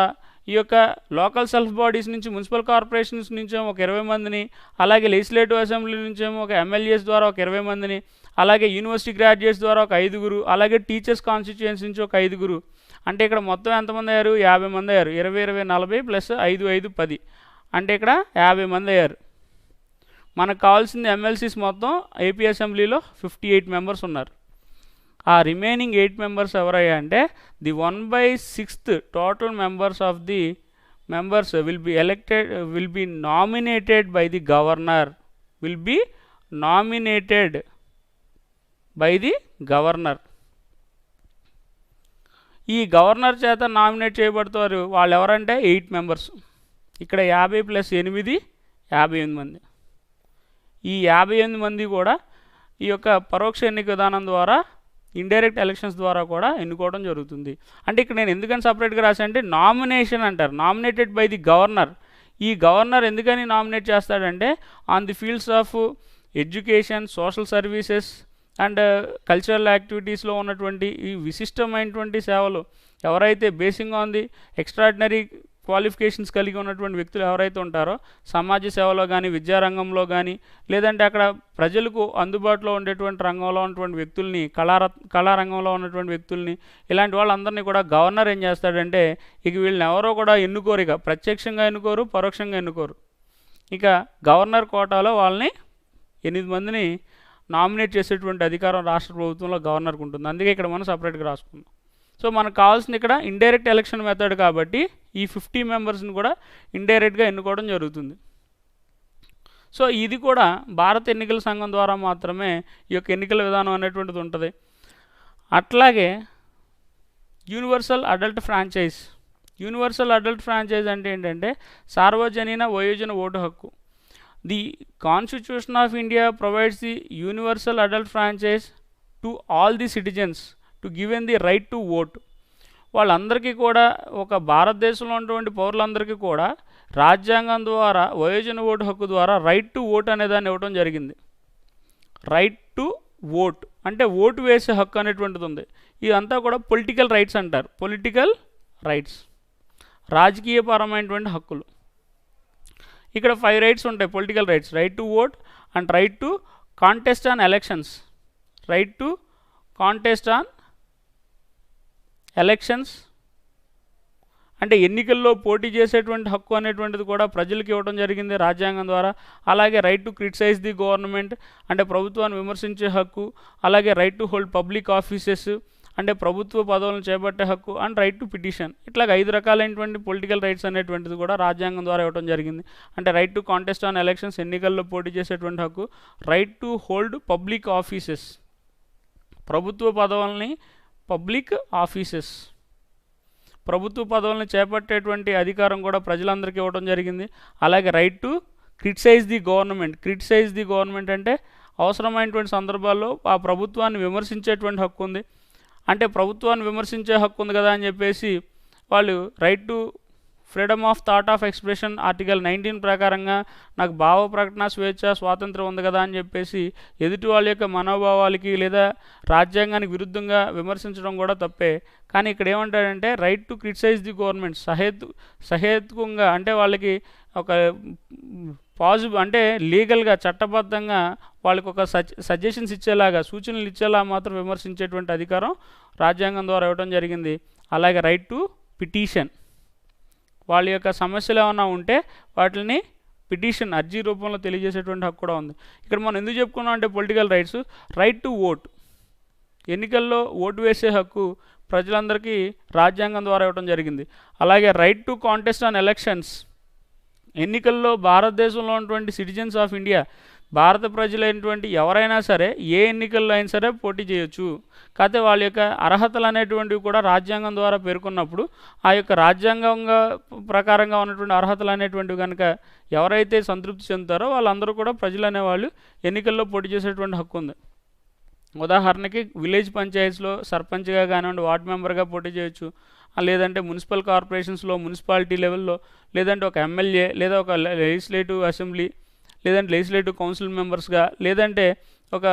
ఈ యొక్క లోకల్ సెల్ఫ్ బాడీస్ నుంచి, మున్సిపల్ కార్పొరేషన్స్ నుంచేమో ఒక 20 మందిని, అలాగే లెజిస్లేటివ్ అసెంబ్లీ నుంచేమో ఒక ఎమ్మెల్యేస్ ద్వారా ఒక 20 మందిని, అలాగే యూనివర్సిటీ గ్రాడ్యుయేట్స్ ద్వారా ఒక 5, అలాగే టీచర్స్ కాన్స్టిట్యుయెన్సీ నుంచి ఒక 5. అంటే ఇక్కడ మొత్తం ఎంతమంది అయ్యారు? 50 మంది అయ్యారు. 20, 20, 40 ప్లస్ 5, 5, 10. అంటే ఇక్కడ 50 మంది అయ్యారు. మనకు కావాల్సింది ఎమ్మెల్సీస్ మొత్తం ఏపీ అసెంబ్లీలో 58 మెంబర్స్ ఉన్నారు. ఆ రిమైనింగ్ 8 మెంబర్స్ ఎవరయ్యా అంటే the 1/6 total members of the members will be nominated by the governor. ఈ గవర్నర్ చేత నామినేట్ చేయబడతారు. వాళ్ళు ఎవరంటే 8 మెంబర్స్. ఇక్కడ 50 + 8 58 మంది. ఈ 58 మంది కూడా ఈ యొక్క పరోక్ష ఎన్నిక విధానం ద్వారా, ఇండైరెక్ట్ ఎలక్షన్స్ ద్వారా కూడా ఎన్నుకోవడం జరుగుతుంది. అంటే ఇక్కడ నేను ఎందుకని సపరేట్గా రాశానంటే నామినేషన్ అంటారు, నామినేటెడ్ బై ది గవర్నర్. ఈ గవర్నర్ ఎందుకని నామినేట్ చేస్తాడంటే on the fields of education, social services and cultural యాక్టివిటీస్లో ఉన్నటువంటి ఈ విశిష్టమైనటువంటి సేవలు ఎవరైతే basing on the extraordinary qualifications కలిగి ఉన్నటువంటి వ్యక్తులు ఎవరైతే ఉంటారో, సమాజ సేవలో కానీ, విద్యారంగంలో కానీ, లేదంటే అక్కడ ప్రజలకు అందుబాటులో ఉండేటువంటి రంగంలో ఉన్నటువంటి వ్యక్తుల్ని, కళారంగంలో ఉన్నటువంటి వ్యక్తుల్ని, ఇలాంటి వాళ్ళందరినీ కూడా గవర్నర్ ఏం చేస్తాడంటే ఇక వీళ్ళని ఎవరో కూడా ఎన్నుకోరు, ఇక ప్రత్యక్షంగా ఎన్నుకోరు, పరోక్షంగా ఎన్నుకోరు. ఇక గవర్నర్ కోటాలో వాళ్ళని 8 మందిని నామినేట్ చేసేటువంటి అధికారం రాష్ట్ర ప్రభుత్వంలో గవర్నర్కి ఉంటుంది. అందుకే ఇక్కడ మనం సపరేట్గా రాసుకుందాం. సో మనకు కావాల్సింది ఇక్కడ ఇండైరెక్ట్ ఎలక్షన్ మెథడ్ కాబట్టి ఈ 50 మెంబర్స్ని కూడా ఇండైరెక్ట్గా ఎన్నుకోవడం జరుగుతుంది. సో ఇది కూడా భారత ఎన్నికల సంఘం ద్వారా మాత్రమే ఈ యొక్క ఎన్నికల విధానం అనేటువంటిది ఉంటుంది. అట్లాగే యూనివర్సల్ అడల్ట్ ఫ్రాంచైజ్ అంటే ఏంటంటే సార్వజనీన వయోజన ఓటు హక్కు. The constitution of India provides the universal adult franchise to all the citizens to given the right to vote. వాళ్ళందరికీ కూడా, ఒక భారతదేశంలో ఉన్నటువంటి పౌరులందరికీ కూడా రాజ్యాంగం ద్వారా వయోజన ఓటు హక్కు ద్వారా రైట్ టు ఓట్ అనేదాన్ని ఇవ్వడం జరిగింది. రైట్ టు ఓట్ అంటే ఓటు వేసే హక్కు అనేటువంటిది ఉంది. ఇదంతా కూడా పొలిటికల్ రైట్స్ అంటారు. పొలిటికల్ రైట్స్, రాజకీయపరమైనటువంటి హక్కులు. ఇక్కడ 5 రైట్స్ ఉంటాయి political rights: right to vote and right to contest on elections. అంటే ఎన్నికల్లో పోటీ చేసేటువంటి హక్కు అనేటువంటిది కూడా ప్రజలకు ఇవ్వడం జరిగింది రాజ్యాంగం ద్వారా. అలాగే right to criticize the government అంటే ప్రభుత్వాన్ని విమర్శించే హక్కు. అలాగే right to hold public offices అంటే ప్రభుత్వ పదవులను చేపట్టే హక్కు. And right to petition. ఇట్లాగ 5 రకాలైనటువంటి పొలిటికల్ రైట్స్ అనేటువంటిది కూడా రాజ్యాంగం ద్వారా ఇవ్వడం జరిగింది. అంటే right to contest on elections, ఎన్నికల్లో పోటీ చేసేటువంటి హక్కు. Right to hold public offices, ప్రభుత్వ పదవులని, ప్రభుత్వ పదవులను చేపట్టేటువంటి అధికారం కూడా ప్రజలందరికీ ఇవ్వడం జరిగింది. అలాగే right to criticize the government అంటే అవసరమైనటువంటి సందర్భాల్లో ఆ ప్రభుత్వాన్ని విమర్శించేటువంటి హక్కు ఉంది. అంటే ప్రభుత్వాన్ని విమర్శించే హక్కు ఉంది కదా అని చెప్పేసి వాళ్ళు right to freedom of thought of expression article 19 ప్రకారంగా నాకు భావ ప్రకటన స్వేచ్ఛ, స్వాతంత్రం ఉంది కదా అని చెప్పేసి ఎదుటి వాళ్ళ యొక్క మనోభావాలకి లేదా రాజ్యాంగానికి విరుద్ధంగా విమర్శించడం కూడా తప్పే. కానీ ఇక్కడ ఏమంటాడంటే right to criticize the government, సహేతుకంగా అంటే వాళ్ళకి ఒక పాజిబుల్ అంటే లీగల్గా, చట్టబద్ధంగా వాళ్ళకి ఒక సజెషన్స్ ఇచ్చేలాగా, సూచనలు ఇచ్చేలా మాత్రం విమర్శించేటువంటి అధికారం రాజ్యాంగం ద్వారా ఇవ్వడం జరిగింది. అలాగే రైట్ టు పిటిషన్, వాళ్ళ యొక్క సమస్యలు ఏమైనా ఉంటే వాటిని పిటిషన్ అర్జీ రూపంలో తెలియజేసేటువంటి హక్కు కూడా ఉంది. ఇక్కడ మనం ఎందుకు చెప్పుకున్నాం అంటే political rights, right to vote, ఎన్నికల్లో ఓటు వేసే హక్కు ప్రజలందరికీ రాజ్యాంగం ద్వారా ఇవ్వడం జరిగింది. అలాగే right to contest on elections, ఎన్నికల్లో భారతదేశంలో ఉన్నటువంటి సిటిజన్స్ ఆఫ్ ఇండియా, భారత ప్రజలైనటువంటి ఎవరైనా సరే ఏ ఎన్నికల్లో అయినా సరే పోటీ చేయొచ్చు. కాకపోతే వాళ్ళ యొక్క అర్హతలు అనేటువంటివి కూడా రాజ్యాంగం ద్వారా పేర్కొన్నప్పుడు ఆ యొక్క రాజ్యాంగంగా ప్రకారంగా ఉన్నటువంటి అర్హతలు అనేటువంటివి కనుక ఎవరైతే సంతృప్తి చెందుతారో వాళ్ళందరూ కూడా ప్రజలు అనేవాళ్ళు ఎన్నికల్లో పోటీ చేసేటువంటి హక్కు ఉంది. ఉదాహరణకి విలేజ్ పంచాయత్స్లో సర్పంచ్గా కానివ్వండి, వార్డు మెంబర్గా పోటీ చేయొచ్చు, లేదంటే మున్సిపల్ కార్పొరేషన్స్లో మున్సిపాలిటీ లెవెల్లో, లేదంటే ఒక ఎమ్మెల్యే లేదా ఒక లెజిస్లేటివ్ అసెంబ్లీ లేదంటే లెజిస్లేటివ్ కౌన్సిల్ మెంబర్స్గా, లేదంటే ఒక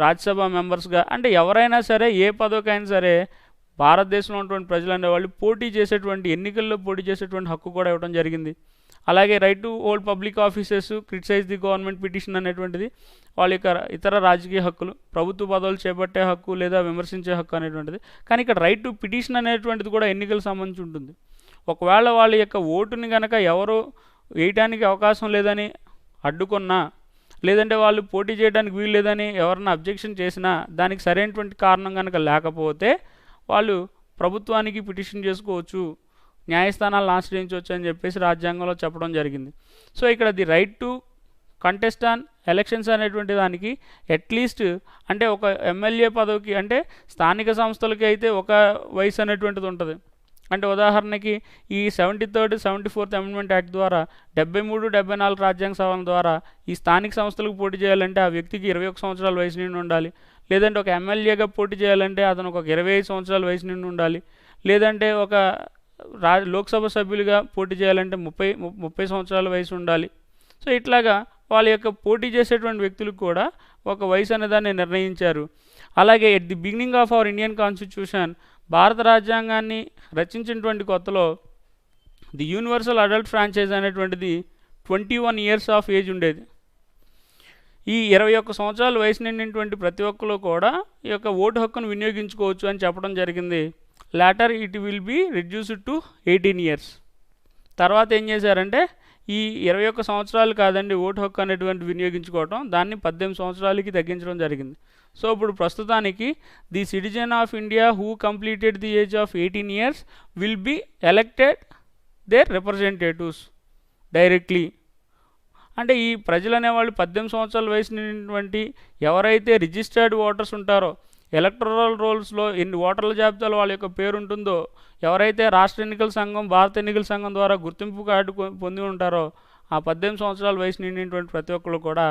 రాజ్యసభ మెంబర్స్గా, అంటే ఎవరైనా సరే ఏ పదవికైనా సరే భారతదేశంలో ఉన్నటువంటి ప్రజలు అనేవాళ్ళు పోటీ చేసేటువంటి, ఎన్నికల్లో పోటీ చేసేటువంటి హక్కు కూడా ఇవ్వడం జరిగింది. అలాగే right to hold public offices, criticize the government petition అనేటువంటిది వాళ్ళ యొక్క ఇతర రాజకీయ హక్కులు, ప్రభుత్వ పదవులు చేపట్టే హక్కు లేదా విమర్శించే హక్కు అనేటువంటిది. కానీ ఇక్కడ రైట్ టు పిటిషన్ అనేటువంటిది కూడా ఎన్నికలకు సంబంధించి ఉంటుంది. ఒకవేళ వాళ్ళ యొక్క ఓటుని కనుక ఎవరు వేయటానికి అవకాశం లేదని అడ్డుకున్నా, లేదంటే వాళ్ళు పోటీ చేయడానికి వీలు లేదని ఎవరన్నా అబ్జెక్షన్ చేసినా, దానికి సరైనటువంటి కారణం కనుక లేకపోతే వాళ్ళు ప్రభుత్వానికి పిటిషన్ చేసుకోవచ్చు, న్యాయస్థానాలను ఆశ్రయించవచ్చు అని చెప్పేసి రాజ్యాంగంలో చెప్పడం జరిగింది. సో ఇక్కడ the right to contest on elections అనేటువంటి దానికి అట్లీస్ట్ అంటే ఒక ఎమ్మెల్యే పదవికి, అంటే స్థానిక సంస్థలకి అయితే ఒక వయసు అనేటువంటిది ఉంటుంది. అంటే ఉదాహరణకి ఈ 73rd 74th అమెండ్మెంట్ యాక్ట్ ద్వారా 73, 74 రాజ్యాంగ సవరణ ద్వారా ఈ స్థానిక సంస్థలకు పోటీ చేయాలంటే ఆ వ్యక్తికి 21 సంవత్సరాల వయసు నుండి ఉండాలి. లేదంటే ఒక ఎమ్మెల్యేగా పోటీ చేయాలంటే అతను ఒక 25 సంవత్సరాల వయసు నుండి ఉండాలి. లేదంటే ఒక లోక్సభ సభ్యులుగా పోటీ చేయాలంటే 30 సంవత్సరాల వయసు ఉండాలి. సో ఇట్లాగా వాళ్ళ యొక్క పోటీ చేసేటువంటి వ్యక్తులకు కూడా ఒక వయసు అనేదాన్ని నిర్ణయించారు. అలాగే at the beginning of our Indian constitution, భారత రాజ్యాంగాన్ని రచించినటువంటి కొత్తలో ది యూనివర్సల్ అడల్ట్ ఫ్రాంచైజ్ అనేటువంటిది 21 ఇయర్స్ ఆఫ్ ఏజ్ ఉండేది. ఈ 21 సంవత్సరాల వయసు నిండినటువంటి ప్రతి ఒక్కరు కూడా ఈ యొక్క ఓటు హక్కును వినియోగించుకోవచ్చు అని చెప్పడం జరిగింది. Later it will be reduced to 18 years. తర్వాత ఏం చేశారంటే ఈ 21 సంవత్సరాలు కాదండి ఓటు హక్కు అనేటువంటి వినియోగించుకోవటం, దాన్ని 18 సంవత్సరాలకి తగ్గించడం జరిగింది. సో ఇప్పుడు ప్రస్తుతానికి the citizen of India who completed the age of 18 years will be elected their representatives directly. అంటే ఈ ప్రజలు అనేవాళ్ళు 18 సంవత్సరాల వయసు నిండినటువంటి ఎవరైతే రిజిస్టర్డ్ ఓటర్స్ ఉంటారో, ఎలక్టరల్ రోల్స్లో ఎన్ని ఓటర్ల జాబితాలో వాళ్ళ యొక్క పేరు ఉంటుందో, ఎవరైతే రాష్ట్ర ఎన్నికల సంఘం, భారత ఎన్నికల సంఘం ద్వారా గుర్తింపు కార్డు పొంది ఉంటారో, ఆ 18 సంవత్సరాల వయసు నిండినటువంటి ప్రతి ఒక్కరు కూడా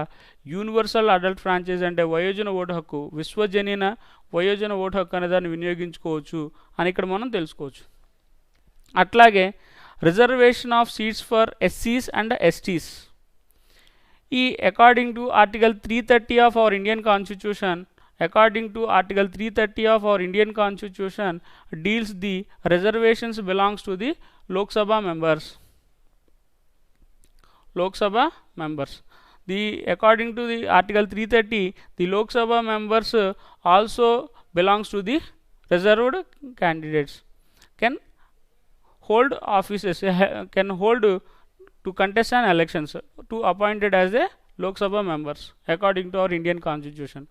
యూనివర్సల్ అడల్ట్ ఫ్రాంచైజ్ అంటే వయోజన ఓటు హక్కు, విశ్వజనీన వయోజన ఓటు హక్కు అనే దాన్ని వినియోగించుకోవచ్చు అని ఇక్కడ మనం తెలుసుకోవచ్చు. అట్లాగే రిజర్వేషన్ ఆఫ్ సీట్స్ ఫర్ ఎస్సీస్ అండ్ ఎస్టీస్. ఈ according to article 330 of our Indian constitution, according to article 330 of our Indian constitution deals the reservations belongs to the Lok Sabha members. The according to the article 330 the Lok Sabha members also belongs to the reserved candidates, can hold offices, can hold to contest an elections to appointed as a Lok Sabha members according to our Indian constitution.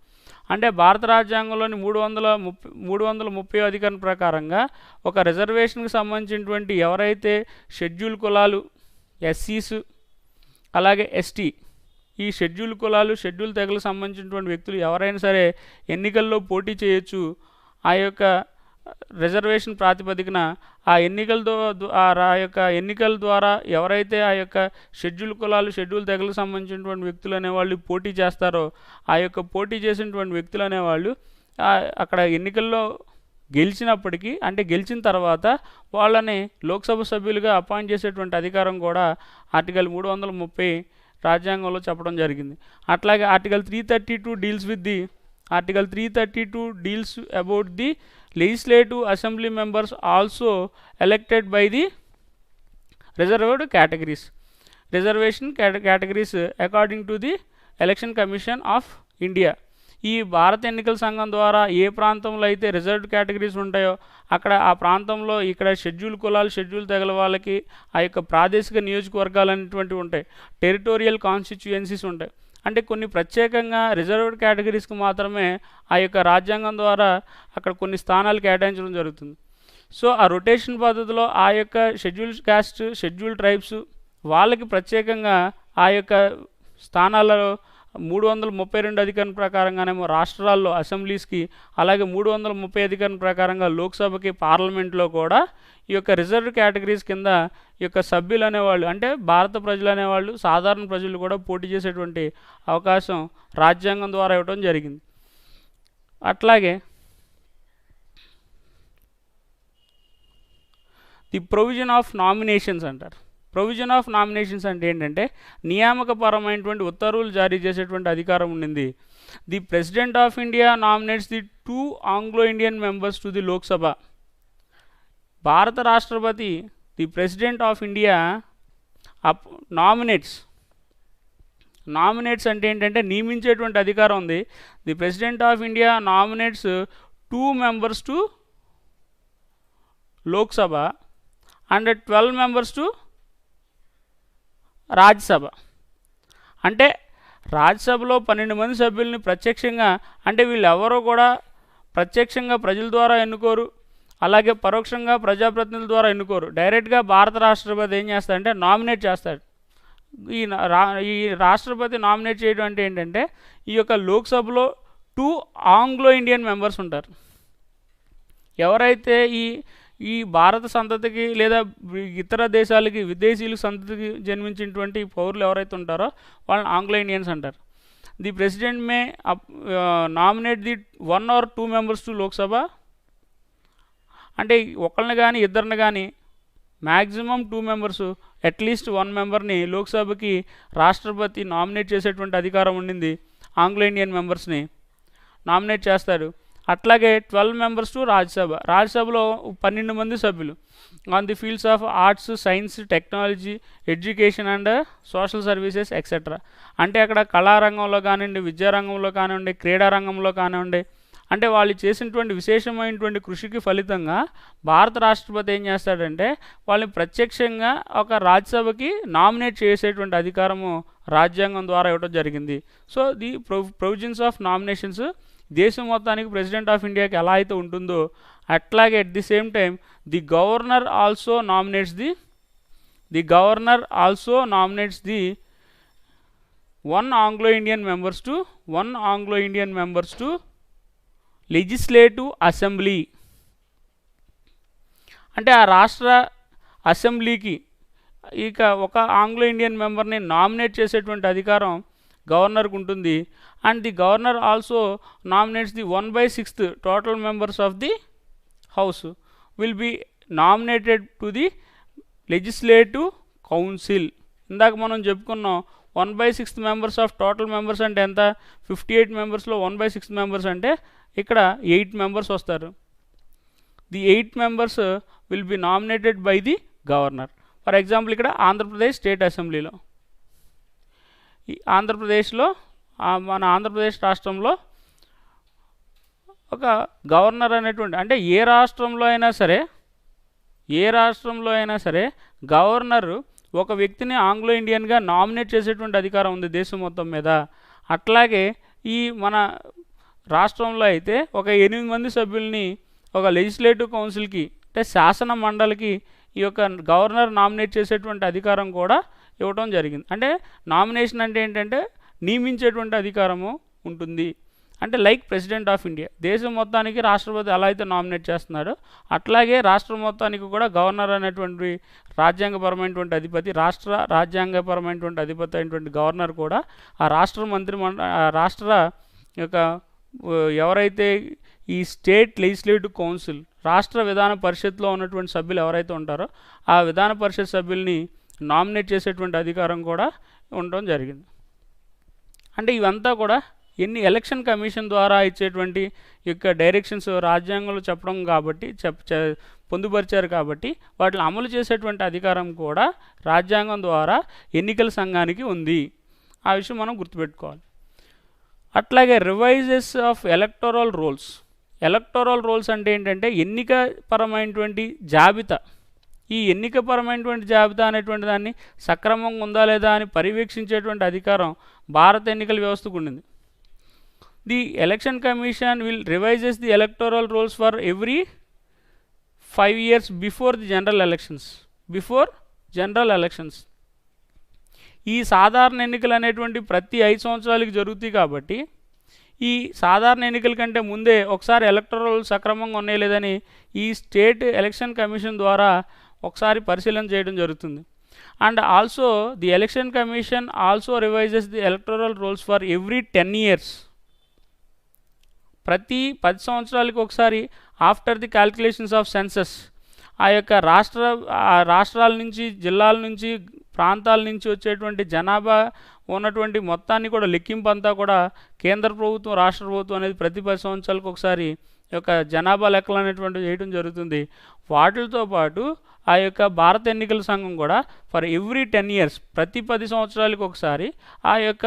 అంటే భారత రాజ్యాంగంలోని 330 అధికరణ ప్రకారంగా ఒక రిజర్వేషన్కి సంబంధించినటువంటి ఎవరైతే schedule కులాలు, ఎస్సీస్ అలాగే ఎస్టీ, ఈ షెడ్యూల్ కులాలు, షెడ్యూల్ తెగలకు సంబంధించినటువంటి వ్యక్తులు ఎవరైనా సరే ఎన్నికల్లో పోటీ చేయొచ్చు. ఆ యొక్క రిజర్వేషన్ ప్రాతిపదికన ఆ ఎన్నికల ద్వారా ఎవరైతే ఆ యొక్క షెడ్యూల్ కులాలు, షెడ్యూల్ తెగలకు సంబంధించినటువంటి వ్యక్తులు అనేవాళ్ళు పోటీ చేస్తారో, ఆ యొక్క పోటీ చేసినటువంటి వ్యక్తులు అనేవాళ్ళు అక్కడ ఎన్నికల్లో గెలిచినప్పటికీ, అంటే గెలిచిన తర్వాత వాళ్ళని లోక్సభ సభ్యులుగా అపాయింట్ చేసేటువంటి అధికారం కూడా ఆర్టికల్ 330 రాజ్యాంగంలో చెప్పడం జరిగింది. అట్లాగే article 332 deals with the Article 332 deals about the legislative assembly members also elected by the reserved categories, reservation categories according to the Election Commission of India. ఈ భారత ఎన్నికల సంఘం ద్వారా ఏ ప్రాంతంలో అయితే రిజర్వ్డ్ కేటగిరీస్ ఉంటాయో అక్కడ ఆ ప్రాంతంలో ఇక్కడ షెడ్యూల్ కులాలు షెడ్యూల్ తెగల వాళ్ళకి ఆ యొక్క ప్రాదేశిక నియోజకవర్గాలు అనేటువంటివి ఉంటాయి, టెరిటోరియల్ కాన్స్టిట్యుయెన్సీస్ ఉంటాయి. అంటే కొన్ని ప్రత్యేకంగా రిజర్వ్డ్ కేటగిరీస్కి మాత్రమే ఆ యొక్క రాజ్యాంగం ద్వారా అక్కడ కొన్ని స్థానాలు కేటాయించడం జరుగుతుంది. సో ఆ రొటేషన్ పద్ధతిలో ఆ యొక్క షెడ్యూల్ క్యాస్ట్ షెడ్యూల్ ట్రైబ్స్ వాళ్ళకి ప్రత్యేకంగా ఆ యొక్క స్థానాలలో 332 అధికరణ ప్రకారంగానేమో రాష్ట్రాల్లో అసెంబ్లీస్కి, అలాగే 330 అధికరణ ప్రకారంగా లోక్సభకి, పార్లమెంట్లో కూడా ఈ యొక్క రిజర్వ్ కేటగిరీస్ కింద ఈ యొక్క సభ్యులు అనేవాళ్ళు అంటే భారత ప్రజలు అనేవాళ్ళు, సాధారణ ప్రజలు కూడా పోటీ చేసేటువంటి అవకాశం రాజ్యాంగం ద్వారా ఇవ్వడం జరిగింది. అట్లాగే ది ప్రొవిజన్ ఆఫ్ నామినేషన్స్ అంటారు. ప్రొవిజన్ ఆఫ్ నామినేషన్స్ అంటే ఏంటంటే నియామకపరమైనటువంటి ఉత్తర్వులు జారీ చేసేటువంటి అధికారం ఉండింది. The president of India nominates the 2 Anglo Indian members to the Lok Sabha. భారత రాష్ట్రపతి the president of India nominates అంటే ఏంటంటే నియమించేటువంటి అధికారం ఉంది. The president of India nominates 2 members to Lok Sabha and 12 members to Rajya Sabha. అంటే రాజ్యసభలో 12 మంది సభ్యుల్ని ప్రత్యక్షంగా, అంటే వీళ్ళు ఎవరో కూడా ప్రత్యక్షంగా ప్రజల ద్వారా ఎన్నుకోరు, అలాగే పరోక్షంగా ప్రజాప్రతినిధుల ద్వారా ఎన్నుకోరు. డైరెక్ట్గా భారత రాష్ట్రపతి ఏం చేస్తాడంటే నామినేట్ చేస్తాడు. ఈ రాష్ట్రపతి నామినేట్ చేయడం అంటే ఏంటంటే ఈ యొక్క లోక్సభలో 2 ఆంగ్లో ఇండియన్ మెంబర్స్ ఉంటారు. ఎవరైతే ఈ భారత సంతతికి లేదా ఇతర దేశాలకి విదేశీయుల సంతతికి జన్మించినటువంటి పౌరులు ఎవరైతే ఉంటారో వాళ్ళని ఆంగ్లో ఇండియన్స్ అంటారు. The president May nominate the 1 or 2 members to Lok Sabha. అంటే ఒకళ్ళని కానీ ఇద్దరిని కానీ మ్యాక్సిమం 2 మెంబర్స్ అట్లీస్ట్ 1 మెంబర్ని లోక్సభకి రాష్ట్రపతి నామినేట్ చేసేటువంటి అధికారం ఉండింది. ఆంగ్లో ఇండియన్ మెంబర్స్ని నామినేట్ చేస్తాడు. అట్లాగే 12 మెంబర్స్ టు రాజ్యసభ. రాజ్యసభలో 12 మంది సభ్యులు on the fields of arts, science, technology, education and social services etcetera. అంటే అక్కడ కళారంగంలో కానివ్వండి, విద్యారంగంలో కానివ్వండి, క్రీడారంగంలో కానివ్వండి, అంటే వాళ్ళు చేసినటువంటి విశేషమైనటువంటి కృషికి ఫలితంగా భారత రాష్ట్రపతి ఏం చేస్తాడంటే వాళ్ళని ప్రత్యక్షంగా ఒక రాజ్యసభకి నామినేట్ చేసేటువంటి అధికారము రాజ్యాంగం ద్వారా ఇవ్వడం జరిగింది. So the provisions of nominations దేశం మొత్తానికి ప్రెసిడెంట్ ఆఫ్ ఇండియాకి ఎలా అయితే ఉంటుందో అట్లాగే at the same time the governor also nominates the 1 Anglo Indian members to legislative assembly. అంటే ఆ రాష్ట్ర అసెంబ్లీకి ఇక ఒక ఆంగ్లో ఇండియన్ మెంబర్ని నామినేట్ చేసేటువంటి అధికారం గవర్నర్కి ఉంటుంది. And the governor also nominates the 1/6 total members of the house will be nominated to the legislative council. ఇందాక మనం చెప్పుకున్నాం 1/6 మెంబర్స్ ఆఫ్ టోటల్ మెంబర్స్ అంటే ఎంత, 58 మెంబర్స్లో 1/6 మెంబర్స్ అంటే ఇక్కడ 8 మెంబర్స్ వస్తారు. The 8 members will be nominated by the governor. For example ఇక్కడ ఆంధ్రప్రదేశ్ స్టేట్ అసెంబ్లీలో, ఈ ఆంధ్రప్రదేశ్లో మన ఆంధ్రప్రదేశ్ రాష్ట్రంలో ఒక గవర్నర్ అనేటువంటి, అంటే ఏ రాష్ట్రంలో అయినా సరే గవర్నరు ఒక వ్యక్తిని ఆంగ్లో ఇండియన్గా నామినేట్ చేసేటువంటి అధికారం ఉంది దేశం మొత్తం మీద. అట్లాగే ఈ మన రాష్ట్రంలో అయితే ఒక 8 మంది సభ్యుల్ని ఒక లెజిస్లేటివ్ కౌన్సిల్కి అంటే శాసన మండలికి ఈ యొక్క గవర్నర్ నామినేట్ చేసేటువంటి అధికారం కూడా ఇవ్వడం జరిగింది. అంటే నామినేషన్ అంటే ఏంటంటే నియమించేటువంటి అధికారము ఉంటుంది. అంటే లైక్ ప్రెసిడెంట్ ఆఫ్ ఇండియా దేశం మొత్తానికి రాష్ట్రపతి ఎలా అయితే నామినేట్ చేస్తున్నాడో అట్లాగే రాష్ట్రం మొత్తానికి కూడా గవర్నర్ అనేటువంటి రాజ్యాంగపరమైనటువంటి అధిపతి, రాజ్యాంగపరమైనటువంటి అధిపతి అయినటువంటి గవర్నర్ కూడా ఆ రాష్ట్ర యొక్క ఎవరైతే ఈ స్టేట్ లెజిస్లేటివ్ కౌన్సిల్ రాష్ట్ర విధాన పరిషత్లో ఉన్నటువంటి సభ్యులు ఎవరైతే ఉంటారో ఆ విధాన పరిషత్ సభ్యుల్ని నామినేట్ చేసేటువంటి అధికారం కూడా ఉండడం జరిగింది. అంటే ఇవంతా కూడా ఎలక్షన్ కమిషన్ ద్వారా ఇచ్చేటువంటి యొక్క డైరెక్షన్స్ రాజ్యాంగంలో చెప్పడం కాబట్టి పొందుపరిచారు కాబట్టి వాటిని అమలు చేసేటువంటి అధికారం కూడా రాజ్యాంగం ద్వారా ఎన్నికల సంఘానికి ఉంది. ఆ విషయం మనం గుర్తుపెట్టుకోవాలి. అట్లాగే revises of electoral rolls. Electoral rolls అంటే ఏంటంటే ఎన్నికపరమైనటువంటి జాబితా. ఈ ఎన్నికపరమైనటువంటి జాబితా అనేటువంటి దాన్ని సక్రమంగా ఉందా లేదా అని పర్యవేక్షించేటువంటి అధికారం భారత ఎన్నికల వ్యవస్థకు ఉండింది. The election commission will revises the electoral rolls for every 5 years before the general elections. ఈ సాధారణ ఎన్నికలు అనేటువంటి ప్రతి 5 సంవత్సరాలకి జరుగుతాయి కాబట్టి ఈ సాధారణ ఎన్నికల కంటే ముందే ఒకసారి ఎలక్టోరల్ సక్రమంగా ఉన్నాయి లేదని ఈ స్టేట్ ఎలక్షన్ కమిషన్ ద్వారా ఒకసారి పరిశీలన చేయడం జరుగుతుంది. And also the election commission also revises the electoral rolls for every 10 years. ప్రతి 10 సంవత్సరాలకి ఒకసారి after the calculations of census ఆ యొక్క రాష్ట్రాల నుంచి, జిల్లాల నుంచి, ప్రాంతాల నుంచి వచ్చేటువంటి జనాభా ఉన్నటువంటి మొత్తాన్ని కూడా లెక్కింపు అంతా కూడా కేంద్ర ప్రభుత్వం, రాష్ట్ర ప్రభుత్వం అనేది ప్రతి 10 సంవత్సరాలకు ఒకసారి ఈ యొక్క జనాభా లెక్కలు అనేటువంటివి చేయడం జరుగుతుంది. వాటితో పాటు ఆ యొక్క భారత ఎన్నికల సంఘం కూడా ఫర్ ఎవ్రీ 10 years ప్రతి 10 సంవత్సరాలకు ఒకసారి ఆ యొక్క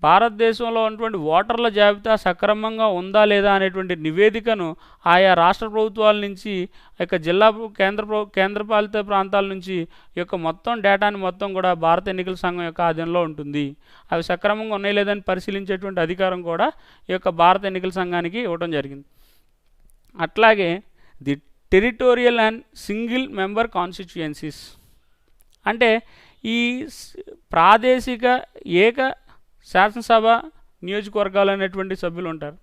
భారతదేశంలో ఉన్నటువంటి ఓటర్ల జాబితా సక్రమంగా ఉందా లేదా అనేటువంటి నివేదికను ఆయా రాష్ట్ర ప్రభుత్వాల నుంచి, యొక్క జిల్లా కేంద్రపాలిత ప్రాంతాల నుంచి ఈ యొక్క మొత్తం డేటాని మొత్తం కూడా భారత ఎన్నికల సంఘం యొక్క ఆధీనంలో ఉంటుంది. అవి సక్రమంగా ఉన్నాయి లేదని పరిశీలించేటువంటి అధికారం కూడా ఈ యొక్క భారత ఎన్నికల సంఘానికి ఇవ్వడం జరిగింది. అట్లాగే the territorial and single member constituencies అంటే ఈ ప్రాదేశిక ఏక శాసనసభ నియోజకవర్గాలు అనేటువంటి సభ్యులు ఉంటారు.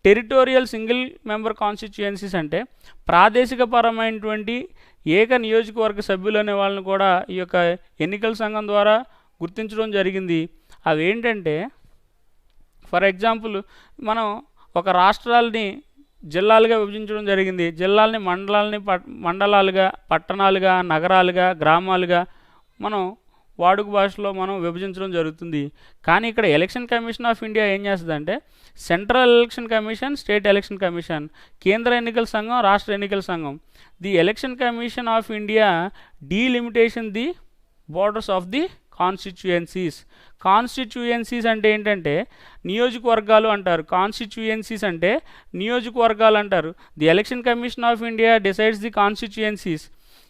టెరిటోరియల్ సింగిల్ మెంబర్ కాన్స్టిట్యుయెన్సీస్ అంటే ప్రాదేశిక పరమైనటువంటి ఏక నియోజకవర్గ సభ్యులు అనే వాళ్ళని కూడా ఈ యొక్క ఎన్నికల సంఘం ద్వారా గుర్తించడం జరిగింది. అవి ఏంటంటే ఫర్ ఎగ్జాంపుల్ మనం ఒక రాష్ట్రాలని జిల్లాలుగా విభజించడం జరిగింది. జిల్లాలని మండలాలుగా, పట్టణాలుగా, నగరాలుగా, గ్రామాలుగా మనం వాడుక భాషలో మనం విభజించడం జరుగుతుంది. కానీ ఇక్కడ ఎలక్షన్ కమిషన్ ఆఫ్ ఇండియా ఏం చేస్తుందంటే central election commission, state election commission, కేంద్ర ఎన్నికల సంఘం, రాష్ట్ర ఎన్నికల సంఘం. The election commission of India delimitation the borders of the constituencies. Constituencies అంటే ఏంటంటే నియోజకవర్గాలు అంటారు. కాన్స్టిట్యుయెన్సీస్ అంటే నియోజకవర్గాలు అంటారు. The election commission of India decides the constituencies.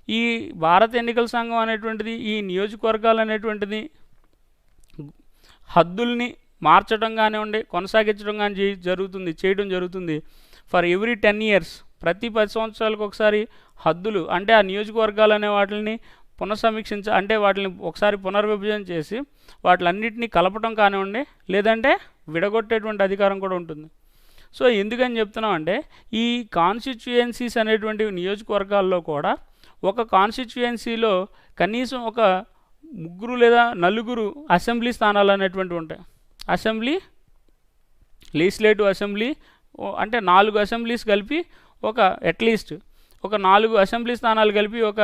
ఈ భారత ఎన్నికల సంఘం అనేటువంటిది ఈ నియోజకవర్గాలు అనేటువంటిది హద్దుల్ని మార్చడం కానివ్వండి, కొనసాగించడం కానీ చేయడం జరుగుతుంది. ఫర్ ఎవ్రీ 10 years ప్రతి 10 సంవత్సరాలకు ఒకసారి హద్దులు అంటే ఆ నియోజకవర్గాలు అనే వాటిని అంటే వాటిని ఒకసారి పునర్విభజన చేసి వాటిలన్నింటినీ కలపడం కానివ్వండి, లేదంటే విడగొట్టేటువంటి అధికారం కూడా ఉంటుంది. సో ఎందుకని చెప్తున్నాం అంటే ఈ కాన్స్టిట్యుయెన్సీస్ అనేటువంటి నియోజకవర్గాల్లో కూడా ఒక కాన్స్టిట్యుయెన్సీలో కనీసం ఒక 3 లేదా 4 అసెంబ్లీ స్థానాలు అనేటువంటివి ఉంటాయి. లెజిస్లేటివ్ అసెంబ్లీ అంటే 4 అసెంబ్లీస్ కలిపి అట్లీస్ట్ ఒక 4 అసెంబ్లీ స్థానాలు కలిపి ఒక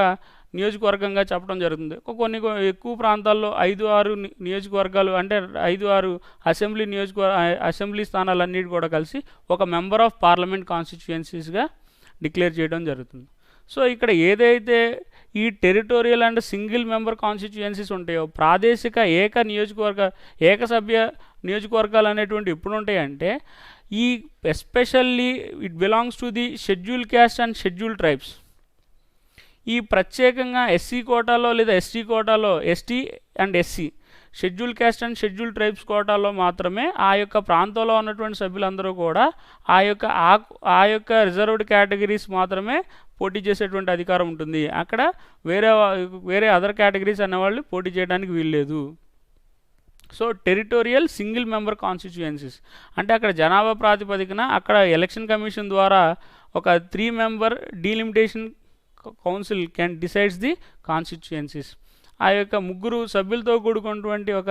నియోజకవర్గంగా చెప్పడం జరుగుతుంది. కొన్ని ఎక్కువ ప్రాంతాల్లో 5-6 నియోజకవర్గాలు అంటే 5-6 అసెంబ్లీ స్థానాలన్నిటి కూడా కలిసి ఒక మెంబర్ ఆఫ్ పార్లమెంట్ కాన్స్టిట్యుయెన్సీస్గా డిక్లేర్ చేయడం జరుగుతుంది. సో ఇక్కడ ఏదైతే ఈ territorial and single member constituencies ఉంటాయో ప్రాదేశిక ఏకసభ్య నియోజకవర్గాలు అనేటువంటి ఎప్పుడు ఉంటాయంటే ఈ especially it belongs to the schedule caste and schedule tribes. ఈ ప్రత్యేకంగా ఎస్సీ కోటాలో లేదా ఎస్టీ కోటాలో, ST and SC, schedule caste and schedule tribes కోటాలో మాత్రమే ఆ యొక్క ప్రాంతంలో ఉన్నటువంటి సభ్యులందరూ కూడా ఆ యొక్క రిజర్వ్డ్ కేటగిరీస్ మాత్రమే పోటీ చేసేటువంటి అధికారం ఉంటుంది. అక్కడ వేరే అదర్ కేటగిరీస్ అనేవాళ్ళు పోటీ చేయడానికి వీల్లేదు. So territorial single member constituencies అంటే అక్కడ జనాభా ప్రాతిపదికన అక్కడ ఎలక్షన్ కమిషన్ ద్వారా ఒక 3 member delimitation council can decides the constituencies. ఆ యొక్క 3 సభ్యులతో కూడుకున్నటువంటి ఒక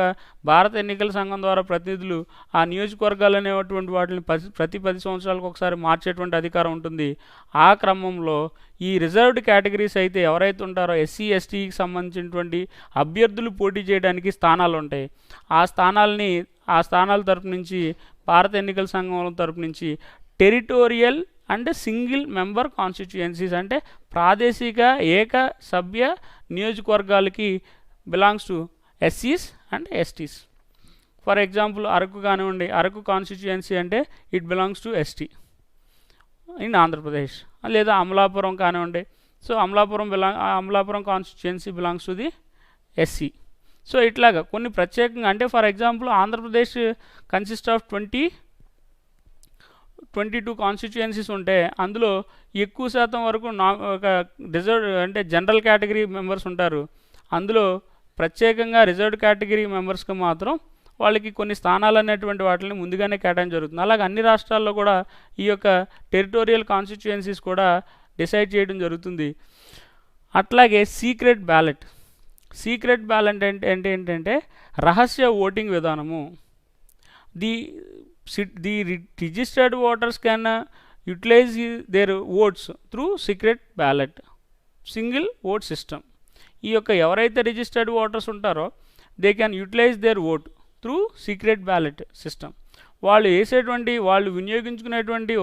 భారత ఎన్నికల సంఘం ద్వారా ప్రతినిధులు ఆ నియోజకవర్గాలు అనేటువంటి వాటిని ప్రతి 10 సంవత్సరాలకు ఒకసారి మార్చేటువంటి అధికారం ఉంటుంది. ఆ క్రమంలో ఈ రిజర్వ్డ్ కేటగిరీస్ అయితే ఎవరైతే ఉంటారో ఎస్సీ ఎస్టీకి సంబంధించినటువంటి అభ్యర్థులు పోటీ చేయడానికి స్థానాలు ఉంటాయి. ఆ స్థానాల తరపు నుంచి భారత ఎన్నికల సంఘం తరపు నుంచి territorial and single member constituencies అంటే ప్రాదేశిక ఏక సభ్య నియోజకవర్గాలకి belongs to ఎస్సీస్ and ఎస్టీస్. For example Araku కానివ్వండి, అరకు కాన్స్టిట్యుయెన్సీ అంటే it belongs to ST in Andhra Pradesh. లేదా అమలాపురం కానివ్వండి, so Amalapuram constituency belongs to the SC. So ఇట్లాగా కొన్ని ప్రత్యేకంగా, అంటే for example Andhra Pradesh consist of 22 constituencies ఉంటే అందులో ఎక్కువ శాతం వరకు ఒక రిజర్వ్ అంటే జనరల్ కేటగిరీ మెంబర్స్ ఉంటారు. అందులో ప్రత్యేకంగా రిజర్వ్డ్ కేటగిరీ మెంబర్స్కి మాత్రం వాళ్ళకి కొన్ని స్థానాలు అనేటువంటి వాటిని ముందుగానే కేటాయించడం జరుగుతుంది. అలాగే అన్ని రాష్ట్రాల్లో కూడా ఈ యొక్క టెరిటోరియల్ కాన్స్టిట్యుయెన్సీస్ కూడా డిసైడ్ చేయడం జరుగుతుంది. అట్లాగే సీక్రెట్ బ్యాలెట్ అంటే ఏంటంటే రహస్య ఓటింగ్ విధానము. The registered voters can utilize their votes through secret ballot single vote system. ఈ యొక్క ఎవరైతే రిజిస్టర్డ్ ఓటర్స్ ఉంటారో they can utilize their vote through secret ballot system. వాళ్ళు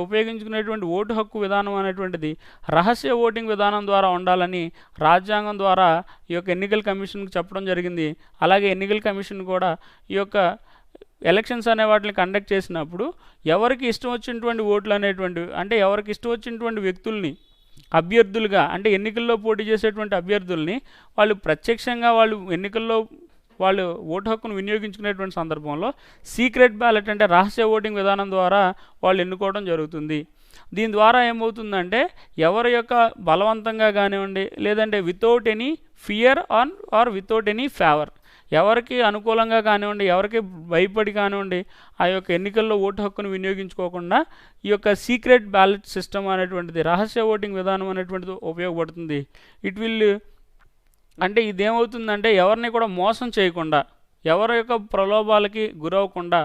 ఉపయోగించుకునేటువంటి ఓటు హక్కు విధానం అనేటువంటిది రహస్య ఓటింగ్ విధానం ద్వారా ఉండాలని రాజ్యాంగం ద్వారా ఈ యొక్క ఎన్నికల కమిషన్కి చెప్పడం జరిగింది. అలాగే ఎన్నికల కమిషన్ కూడా ఈ యొక్క ఎలక్షన్స్ అనే వాటిని కండక్ట్ చేసినప్పుడు ఎవరికి ఇష్టం వచ్చినటువంటి ఓట్లు అనేటువంటివి, అంటే ఎవరికి ఇష్టం వచ్చినటువంటి వ్యక్తుల్ని అభ్యర్థులుగా, అంటే ఎన్నికల్లో పోటీ చేసేటువంటి అభ్యర్థుల్ని వాళ్ళు ప్రత్యక్షంగా ఎన్నికల్లో వాళ్ళు ఓటు హక్కును వినియోగించుకునేటువంటి సందర్భంలో సీక్రెట్ బ్యాలెట్ అంటే రహస్య ఓటింగ్ విధానం ద్వారా వాళ్ళు ఎన్నుకోవడం జరుగుతుంది. దీని ద్వారా ఏమవుతుందంటే ఎవరి యొక్క బలవంతంగా కానివ్వండి, లేదంటే without any fear or without any favour, ఎవరికి అనుకూలంగా కానివ్వండి, ఎవరికి భయపడి కానివ్వండి ఆ యొక్క ఎన్నికల్లో ఓటు హక్కును వినియోగించుకోకుండా ఈ యొక్క సీక్రెట్ బ్యాలెట్ సిస్టమ్ అనేటువంటిది, రహస్య ఓటింగ్ విధానం అనేటువంటిది ఉపయోగపడుతుంది. ఇట్ విల్ అంటే ఇదేమవుతుందంటే ఎవరిని కూడా మోసం చేయకుండా, ఎవరి యొక్క ప్రలోభాలకి గురవకుండా.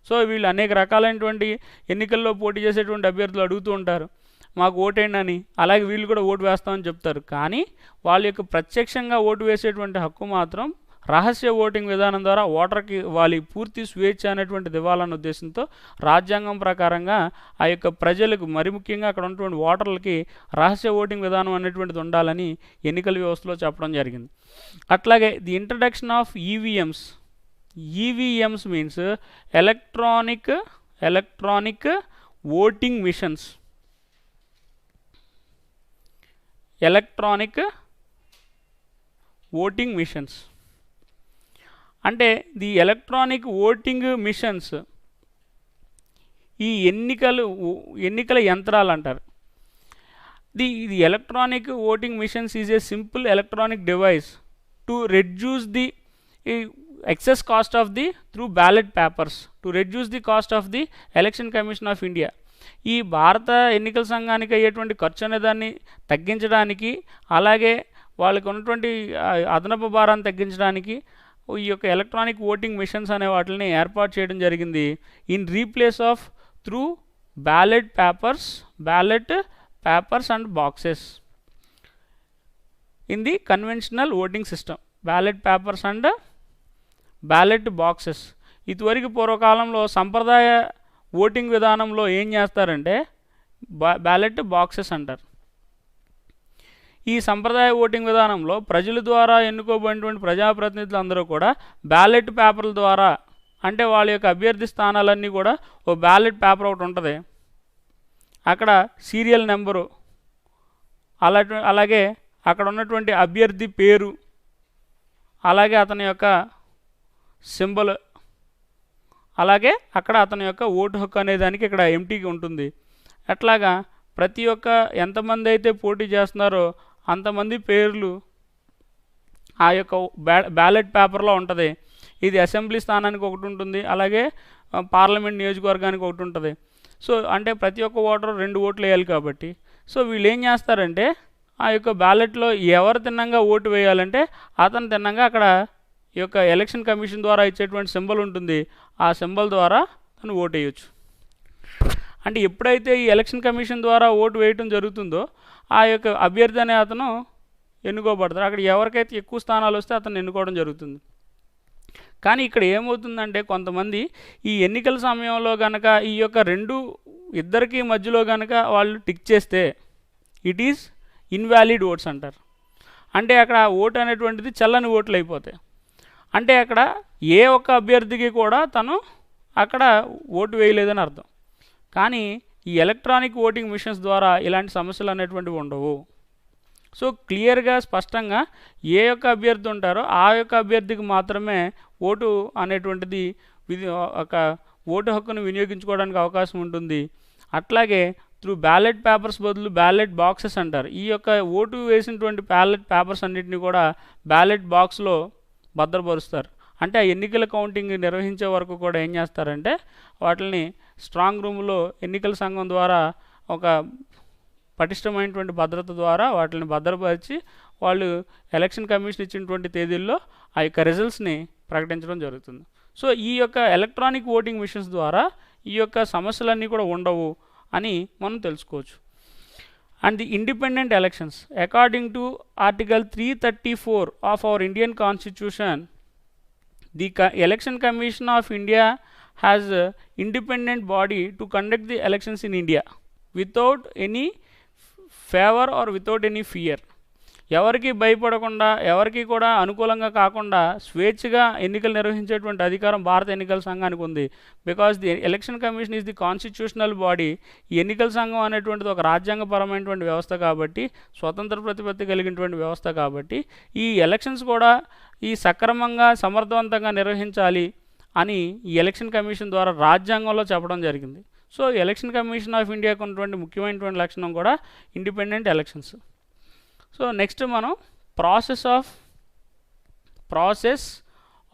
సో వీళ్ళు అనేక రకాలైనటువంటి ఎన్నికల్లో పోటీ చేసేటువంటి అభ్యర్థులు అడుగుతూ ఉంటారు మాకు ఓటేయండి అని, అలాగే వీళ్ళు కూడా ఓటు వేస్తామని చెప్తారు. కానీ వాళ్ళ యొక్క ప్రత్యక్షంగా ఓటు వేసేటువంటి హక్కు మాత్రం రహస్య ఓటింగ్ విధానం ద్వారా ఓటర్కి వాళ్ళ పూర్తి స్వేచ్ఛ అనేటువంటిది ఇవ్వాలన్న ఉద్దేశంతో రాజ్యాంగం ప్రకారంగా ఆ యొక్క ప్రజలకు, మరి ముఖ్యంగా అక్కడ ఉన్నటువంటి ఓటర్లకి రహస్య ఓటింగ్ విధానం అనేటువంటిది ఉండాలని ఎన్నికల వ్యవస్థలో చెప్పడం జరిగింది. అట్లాగే the introduction of EVMs means electronic voting machines. అంటే ది ఎలక్ట్రానిక్ ఓటింగ్ మిషన్స్ ఈ ఎన్నికల యంత్రాలు అంటారు. The electronic voting machines is a simple electronic device to reduce the excess cost of the through ballot papers to reduce the cost of the Election Commission of India. ఈ భారత ఎన్నికల సంఘానికి అయ్యేటువంటి ఖర్చు అనే దాన్ని తగ్గించడానికి, అలాగే వాళ్ళకి ఉన్నటువంటి అదనపు భారాన్ని తగ్గించడానికి ఈ యొక్క ఎలక్ట్రానిక్ ఓటింగ్ మిషన్స్ అనే వాటిని ఏర్పాటు చేయడం జరిగింది. In replace of through ballot papers and boxes in the conventional voting system. Ballot papers and ballot boxes. ఇదివరకు పూర్వకాలంలో సంప్రదాయ ఓటింగ్ విధానంలో ఏం చేస్తారంటే బ్యాలెట్ బాక్సెస్ అంటారు. ఈ సంప్రదాయ ఓటింగ్ విధానంలో ప్రజల ద్వారా ఎన్నుకోబడినటువంటి ప్రజాప్రతినిధులు అందరూ కూడా బ్యాలెట్ పేపర్ల ద్వారా, అంటే వాళ్ళ యొక్క అభ్యర్థి స్థానాలన్నీ కూడా ఓ బ్యాలెట్ పేపర్ ఒకటి ఉంటుంది, అక్కడ సీరియల్ నెంబరు, అలాగే అక్కడ ఉన్నటువంటి అభ్యర్థి పేరు, అలాగే అతని యొక్క సింబల్, అలాగే అక్కడ అతని యొక్క ఓటు హక్కు అనే దానికి ఇక్కడ ఎంటీగా ఉంటుంది. అట్లాగా ప్రతి ఒక్క ఎంతమంది అయితే పోటీ చేస్తున్నారో అంతమంది పేర్లు ఆ యొక్క బ్యాలెట్ పేపర్లో ఉంటుంది. ఇది అసెంబ్లీ స్థానానికి ఒకటి ఉంటుంది, అలాగే పార్లమెంట్ నియోజకవర్గానికి ఒకటి ఉంటుంది. సో అంటే ప్రతి ఒక్క ఓటరు 2 ఓట్లు వేయాలి కాబట్టి, సో వీళ్ళు ఏం చేస్తారంటే ఆ యొక్క బ్యాలెట్లో ఎవరు తిన్నంగా ఓటు వేయాలంటే అతను తిన్నంగా అక్కడ ఈ యొక్క ఎలక్షన్ కమిషన్ ద్వారా ఇచ్చేటువంటి సింబల్ ఉంటుంది, ఆ సింబల్ ద్వారా తను ఓటు వేయచ్చు. అంటే ఎప్పుడైతే ఈ ఎలక్షన్ కమిషన్ ద్వారా ఓటు వేయటం జరుగుతుందో ఆ యొక్క అభ్యర్థి అనే అతను ఎన్నుకోబడతారు. అక్కడ ఎవరికైతే ఎక్కువ స్థానాలు వస్తే అతను ఎన్నుకోవడం జరుగుతుంది. కానీ ఇక్కడ ఏమవుతుందంటే కొంతమంది ఈ ఎన్నికల సమయంలో కనుక ఈ యొక్క ఇద్దరికి మధ్యలో కనుక వాళ్ళు టిక్ చేస్తే ఇట్ ఈజ్ ఇన్వాలిడ్ ఓట్స్ అంటారు. అంటే అక్కడ ఓటు అనేటువంటిది చల్లని ఓట్లు అయిపోతాయి. అంటే అక్కడ ఏ ఒక్క అభ్యర్థికి కూడా తను అక్కడ ఓటు వేయలేదని అర్థం. కానీ ఈ ఎలక్ట్రానిక్ ఓటింగ్ మిషన్స్ ద్వారా ఇలాంటి సమస్యలు అనేటువంటివి ఉండవు. సో క్లియర్గా స్పష్టంగా ఏ యొక్క అభ్యర్థి ఉంటారో ఆ యొక్క అభ్యర్థికి మాత్రమే ఓటు అనేటువంటిది ఒక ఓటు హక్కును వినియోగించుకోవడానికి అవకాశం ఉంటుంది. అట్లాగే త్రూ బ్యాలెట్ పేపర్స్ బదులు బ్యాలెట్ బాక్సెస్ అంటారు. ఈ యొక్క ఓటు వేసినటువంటి బ్యాలెట్ పేపర్స్ అన్నింటినీ కూడా బ్యాలెట్ బాక్స్లో భద్రపరుస్తారు. అంటే ఆ ఎన్నికల కౌంటింగ్ నిర్వహించే వరకు కూడా ఏం చేస్తారంటే వాటిని స్ట్రాంగ్ రూమ్లో ఎన్నికల సంఘం ద్వారా ఒక పటిష్టమైనటువంటి భద్రత ద్వారా వాటిని భద్రపరిచి వాళ్ళు ఎలక్షన్ కమిషన్ ఇచ్చినటువంటి తేదీల్లో ఆ యొక్క రిజల్ట్స్ని ప్రకటించడం జరుగుతుంది. సో ఈ యొక్క ఎలక్ట్రానిక్ ఓటింగ్ మిషన్స్ ద్వారా ఈ యొక్క సమస్యలన్నీ కూడా ఉండవు అని మనం తెలుసుకోవచ్చు. And the independent elections according to article 334 of our Indian constitution, the Election Commission of India has an independent body to conduct the elections in India without any favor or without any fear. ఎవరికి భయపడకుండా ఎవరికి కూడా అనుకూలంగా కాకుండా స్వేచ్ఛగా ఎన్నికలు నిర్వహించేటువంటి అధికారం భారత ఎన్నికల సంఘానికి ఉంది. Because the election commission is the constitutional body. ఈ ఎన్నికల సంఘం అనేటువంటిది ఒక రాజ్యాంగపరమైనటువంటి వ్యవస్థ కాబట్టి, స్వతంత్ర ప్రతిపత్తి కలిగినటువంటి వ్యవస్థ కాబట్టి ఈ ఎలక్షన్స్ కూడా ఈ సక్రమంగా సమర్థవంతంగా నిర్వహించాలి అని ఈ ఎలక్షన్ కమిషన్ ద్వారా రాజ్యాంగంలో చెప్పడం జరిగింది. సో ఎలక్షన్ కమిషన్ ఆఫ్ ఇండియాకు ఉన్నటువంటి ముఖ్యమైనటువంటి లక్షణం కూడా ఇండిపెండెంట్ ఎలక్షన్స్. సో నెక్స్ట్ మనం process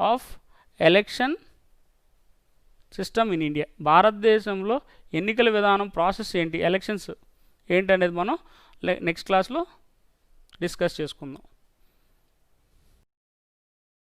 of election system in India, భారతదేశంలో ఎన్నికల విధానం ప్రాసెస్ ఏంటి, ఎలక్షన్స్ ఏంటి అనేది మనం నెక్స్ట్ క్లాస్లో డిస్కస్ చేసుకుందాం.